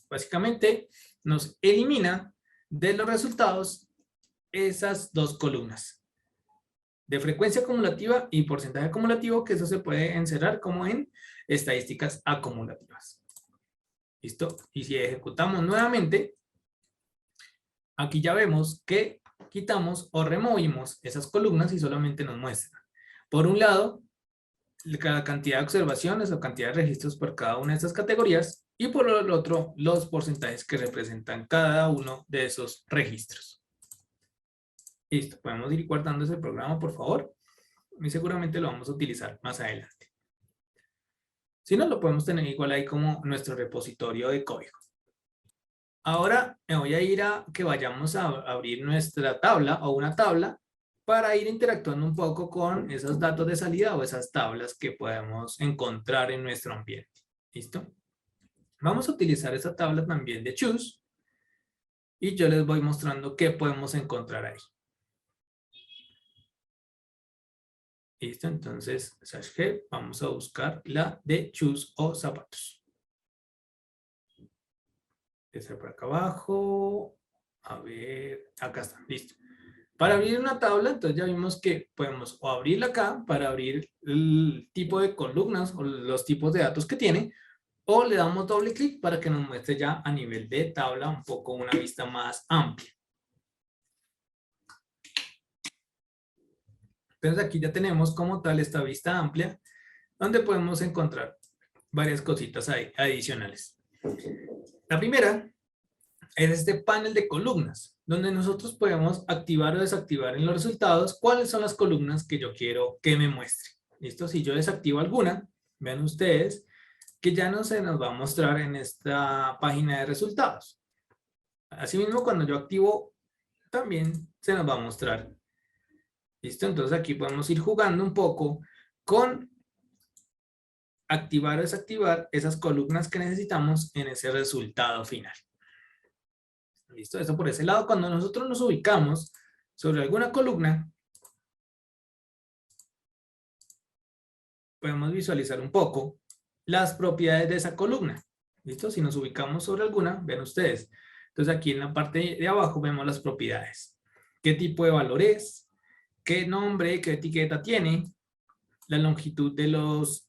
Básicamente nos elimina de los resultados esas dos columnas de frecuencia acumulativa y porcentaje acumulativo, que eso se puede encerrar como en estadísticas acumulativas. ¿Listo? Y si ejecutamos nuevamente, aquí ya vemos que quitamos o removimos esas columnas y solamente nos muestra, por un lado, la cantidad de observaciones o cantidad de registros por cada una de estas categorías y por el otro, los porcentajes que representan cada uno de esos registros. Listo, podemos ir guardando ese programa, por favor. Y seguramente lo vamos a utilizar más adelante. Si no, lo podemos tener igual ahí como nuestro repositorio de código. Ahora me voy a ir a que vayamos a abrir nuestra tabla o una tabla para ir interactuando un poco con esos datos de salida o esas tablas que podemos encontrar en nuestro ambiente. ¿Listo? Vamos a utilizar esta tabla también de choose y yo les voy mostrando qué podemos encontrar ahí. ¿Listo? Entonces, ¿sabes qué? Vamos a buscar la de shoes o zapatos. Esa por acá abajo. A ver, acá está, listo. Para abrir una tabla, entonces ya vimos que podemos o abrirla acá para abrir el tipo de columnas o los tipos de datos que tiene, o le damos doble clic para que nos muestre ya a nivel de tabla un poco una vista más amplia. Entonces aquí ya tenemos como tal esta vista amplia, donde podemos encontrar varias cositas adicionales. La primera es este panel de columnas, donde nosotros podemos activar o desactivar en los resultados cuáles son las columnas que yo quiero que me muestre. ¿Listo? Si yo desactivo alguna, vean ustedes que ya no se nos va a mostrar en esta página de resultados. Asimismo, cuando yo activo, también se nos va a mostrar. ¿Listo? Entonces aquí podemos ir jugando un poco con activar o desactivar esas columnas que necesitamos en ese resultado final. ¿Listo? Eso por ese lado, cuando nosotros nos ubicamos sobre alguna columna, podemos visualizar un poco las propiedades de esa columna. ¿Listo? Si nos ubicamos sobre alguna, ven ustedes. Entonces aquí en la parte de abajo vemos las propiedades. ¿Qué tipo de valor es? ¿Qué nombre, qué etiqueta tiene? La longitud de los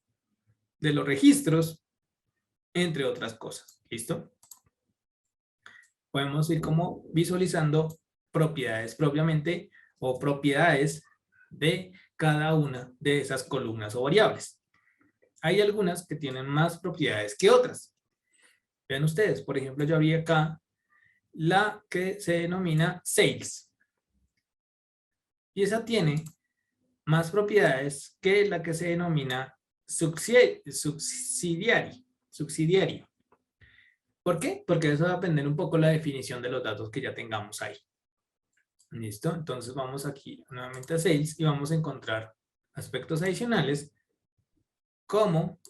registros, entre otras cosas. ¿Listo? Podemos ir como visualizando propiedades propiamente o propiedades de cada una de esas columnas o variables. Hay algunas que tienen más propiedades que otras. Vean ustedes, por ejemplo, yo abrí acá la que se denomina sales. Y esa tiene más propiedades que la que se denomina subsidiario. ¿Por qué? Porque eso va a depender un poco la definición de los datos que ya tengamos ahí. ¿Listo? Entonces vamos aquí nuevamente a Sales y vamos a encontrar aspectos adicionales como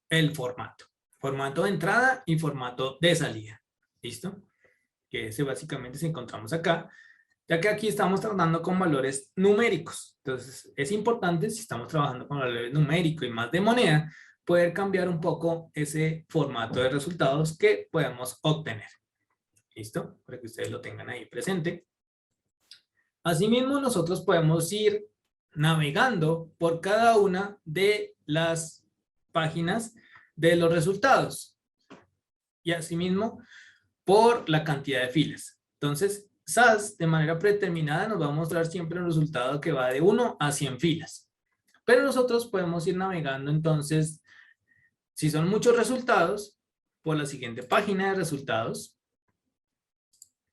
el formato. Formato de entrada y formato de salida. ¿Listo? Que ese básicamente se encontramos acá, ya que aquí estamos tratando con valores numéricos. Entonces es importante, si estamos trabajando con valores numéricos y más de moneda, poder cambiar un poco ese formato de resultados que podemos obtener. ¿Listo? Para que ustedes lo tengan ahí presente. Asimismo, nosotros podemos ir navegando por cada una de las páginas de los resultados. Y asimismo, por la cantidad de filas. Entonces, SAS de manera predeterminada nos va a mostrar siempre un resultado que va de 1 a 100 filas. Pero nosotros podemos ir navegando entonces, si son muchos resultados, por la siguiente página de resultados.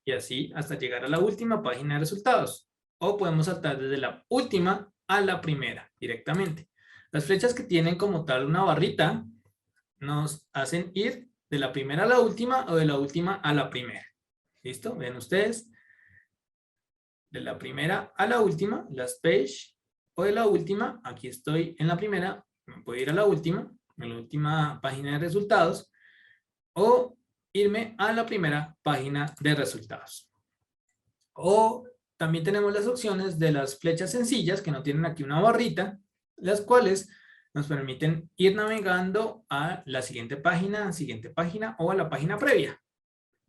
Y así hasta llegar a la última página de resultados. O podemos saltar desde la última a la primera directamente. Las flechas que tienen como tal una barrita nos hacen ir de la primera a la última o de la última a la primera. ¿Listo? Ven ustedes. De la primera a la última, last page, o de la última, aquí estoy en la primera, me puedo ir a la última, en la última página de resultados, o irme a la primera página de resultados. O también tenemos las opciones de las flechas sencillas, que no tienen aquí una barrita, las cuales nos permiten ir navegando a la siguiente página o a la página previa.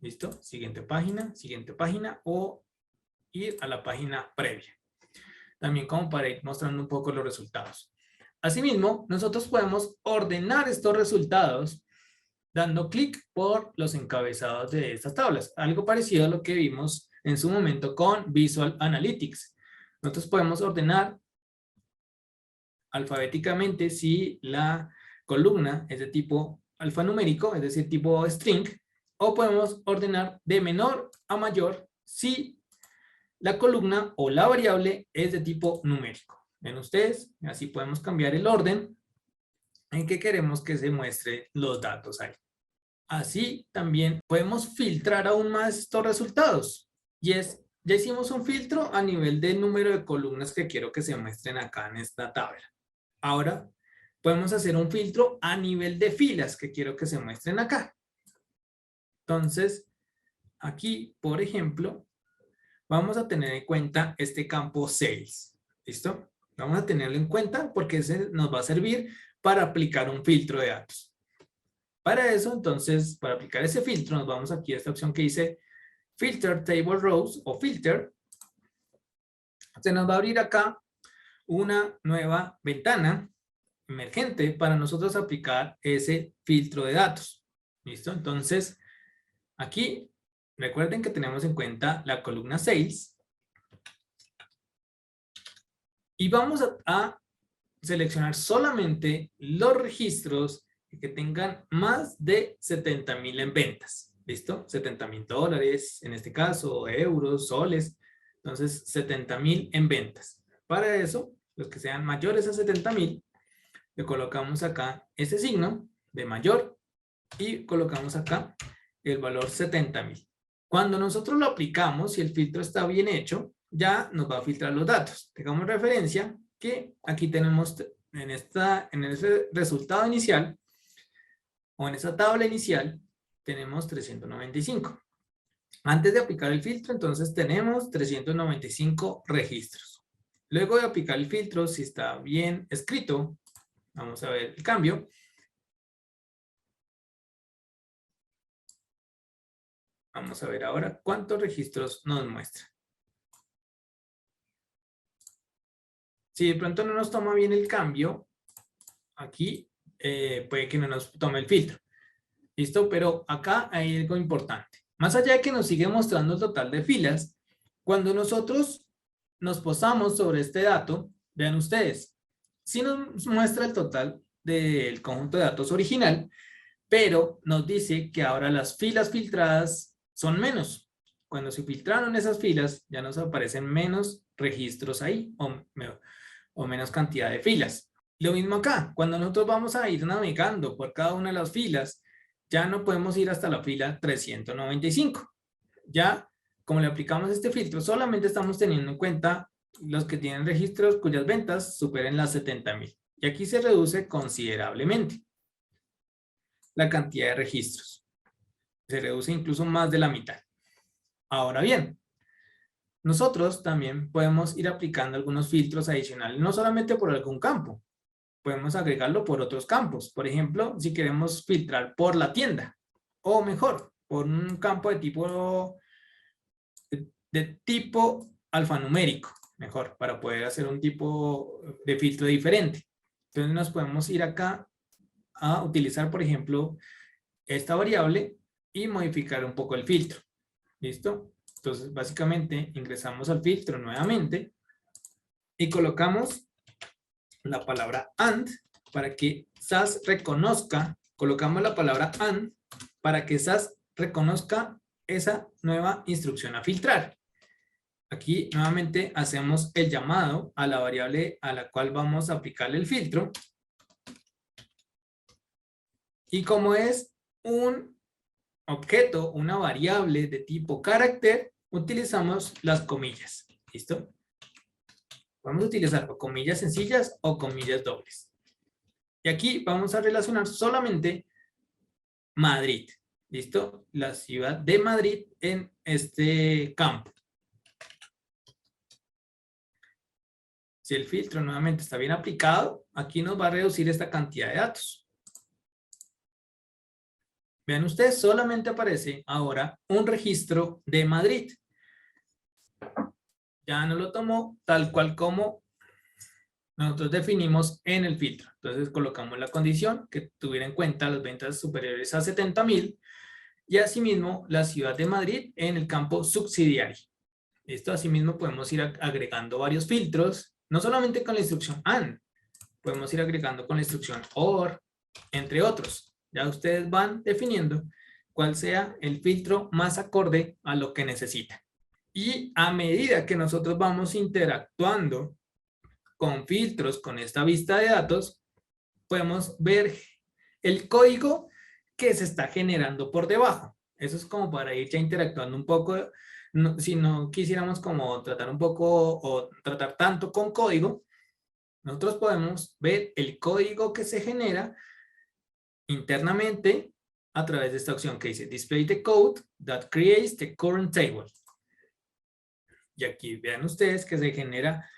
¿Listo? Siguiente página o ir a la página previa. También como para ir mostrando un poco los resultados. Asimismo, nosotros podemos ordenar estos resultados dando clic por los encabezados de estas tablas. Algo parecido a lo que vimos en su momento con Visual Analytics. Nosotros podemos ordenar alfabéticamente si la columna es de tipo alfanumérico, es decir, tipo string, o podemos ordenar de menor a mayor si la columna o la variable es de tipo numérico. Ven ustedes, así podemos cambiar el orden en que queremos que se muestren los datos ahí. Así también podemos filtrar aún más estos resultados. Y es ya hicimos un filtro a nivel del número de columnas que quiero que se muestren acá en esta tabla. Ahora podemos hacer un filtro a nivel de filas que quiero que se muestren acá. Entonces, aquí, por ejemplo, vamos a tener en cuenta este campo Sales. ¿Listo? Vamos a tenerlo en cuenta porque ese nos va a servir para aplicar un filtro de datos. Para eso, entonces, para aplicar ese filtro, nos vamos aquí a esta opción que dice Filter Table Rows o Filter. Se nos va a abrir acá una nueva ventana emergente para nosotros aplicar ese filtro de datos. ¿Listo? Entonces, aquí, recuerden que tenemos en cuenta la columna Sales. Y vamos a seleccionar solamente los registros que tengan más de 70,000 en ventas. ¿Listo? 70,000 dólares, en este caso, euros, soles. Entonces, 70,000 en ventas. Para eso, los que sean mayores a 70,000, le colocamos acá ese signo de mayor y colocamos acá el valor 70,000. Cuando nosotros lo aplicamos, si el filtro está bien hecho, ya nos va a filtrar los datos. Tengamos referencia que aquí tenemos en ese resultado inicial o en esa tabla inicial tenemos 395. Antes de aplicar el filtro, entonces tenemos 395 registros. Luego de aplicar el filtro, si está bien escrito, vamos a ver el cambio. Vamos a ver ahora cuántos registros nos muestra. Si de pronto no nos toma bien el cambio, aquí puede que no nos tome el filtro. ¿Listo? Pero acá hay algo importante. Más allá de que nos sigue mostrando el total de filas, cuando nosotros nos posamos sobre este dato, vean ustedes, sí nos muestra el total del conjunto de datos original, pero nos dice que ahora las filas filtradas son menos. Cuando se filtraron esas filas, ya nos aparecen menos registros ahí, o menos cantidad de filas. Lo mismo acá, cuando nosotros vamos a ir navegando por cada una de las filas, ya no podemos ir hasta la fila 395. Ya, como le aplicamos este filtro, solamente estamos teniendo en cuenta los que tienen registros cuyas ventas superen las 70,000. Y aquí se reduce considerablemente la cantidad de registros. Se reduce incluso más de la mitad. Ahora bien, nosotros también podemos ir aplicando algunos filtros adicionales, no solamente por algún campo. Podemos agregarlo por otros campos. Por ejemplo, si queremos filtrar por la tienda, o mejor, por un campo de tipo alfanumérico, mejor, para poder hacer un tipo de filtro diferente. Entonces nos podemos ir acá a utilizar, por ejemplo, esta variable y modificar un poco el filtro. ¿Listo? Entonces, básicamente, ingresamos al filtro nuevamente y colocamos la palabra AND para que SAS reconozca, colocamos la palabra AND para que SAS reconozca esa nueva instrucción a filtrar. Aquí nuevamente hacemos el llamado a la variable a la cual vamos a aplicarle el filtro. Y como es un objeto, una variable de tipo carácter, utilizamos las comillas. ¿Listo? Vamos a utilizar o comillas sencillas o comillas dobles. Y aquí vamos a relacionar solamente Madrid. ¿Listo? La ciudad de Madrid en este campo. Si el filtro nuevamente está bien aplicado, aquí nos va a reducir esta cantidad de datos. Vean ustedes, solamente aparece ahora un registro de Madrid. Ya no lo tomó tal cual como nosotros definimos en el filtro. Entonces colocamos la condición que tuviera en cuenta las ventas superiores a 70,000 y asimismo la ciudad de Madrid en el campo subsidiario. Esto asimismo podemos ir agregando varios filtros, no solamente con la instrucción AND, podemos ir agregando con la instrucción OR, entre otros. Ya ustedes van definiendo cuál sea el filtro más acorde a lo que necesitan. Y a medida que nosotros vamos interactuando con filtros, con esta vista de datos, podemos ver el código que se está generando por debajo. Eso es como para ir ya interactuando un poco si no quisiéramos como tratar un poco o tratar tanto con código, nosotros podemos ver el código que se genera internamente a través de esta opción que dice Display the code that creates the current table. Y aquí vean ustedes que se genera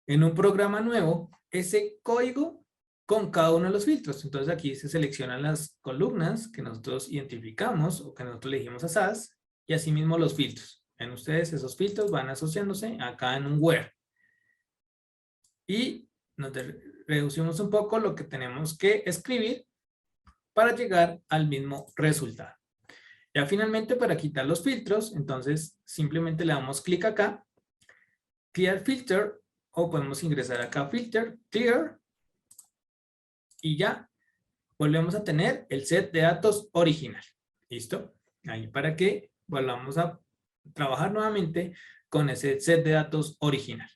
en un programa nuevo ese código con cada uno de los filtros. Entonces aquí se seleccionan las columnas que nosotros identificamos o que nosotros le dijimos a SAS y asimismo los filtros. Ven ustedes, esos filtros van asociándose acá en un where. Y nos reducimos un poco lo que tenemos que escribir para llegar al mismo resultado. Ya finalmente, para quitar los filtros, entonces simplemente le damos clic acá, Clear Filter, o podemos ingresar acá, Filter, Clear, y ya volvemos a tener el set de datos original. ¿Listo? Ahí para que volvamos a trabajar nuevamente con ese set de datos original.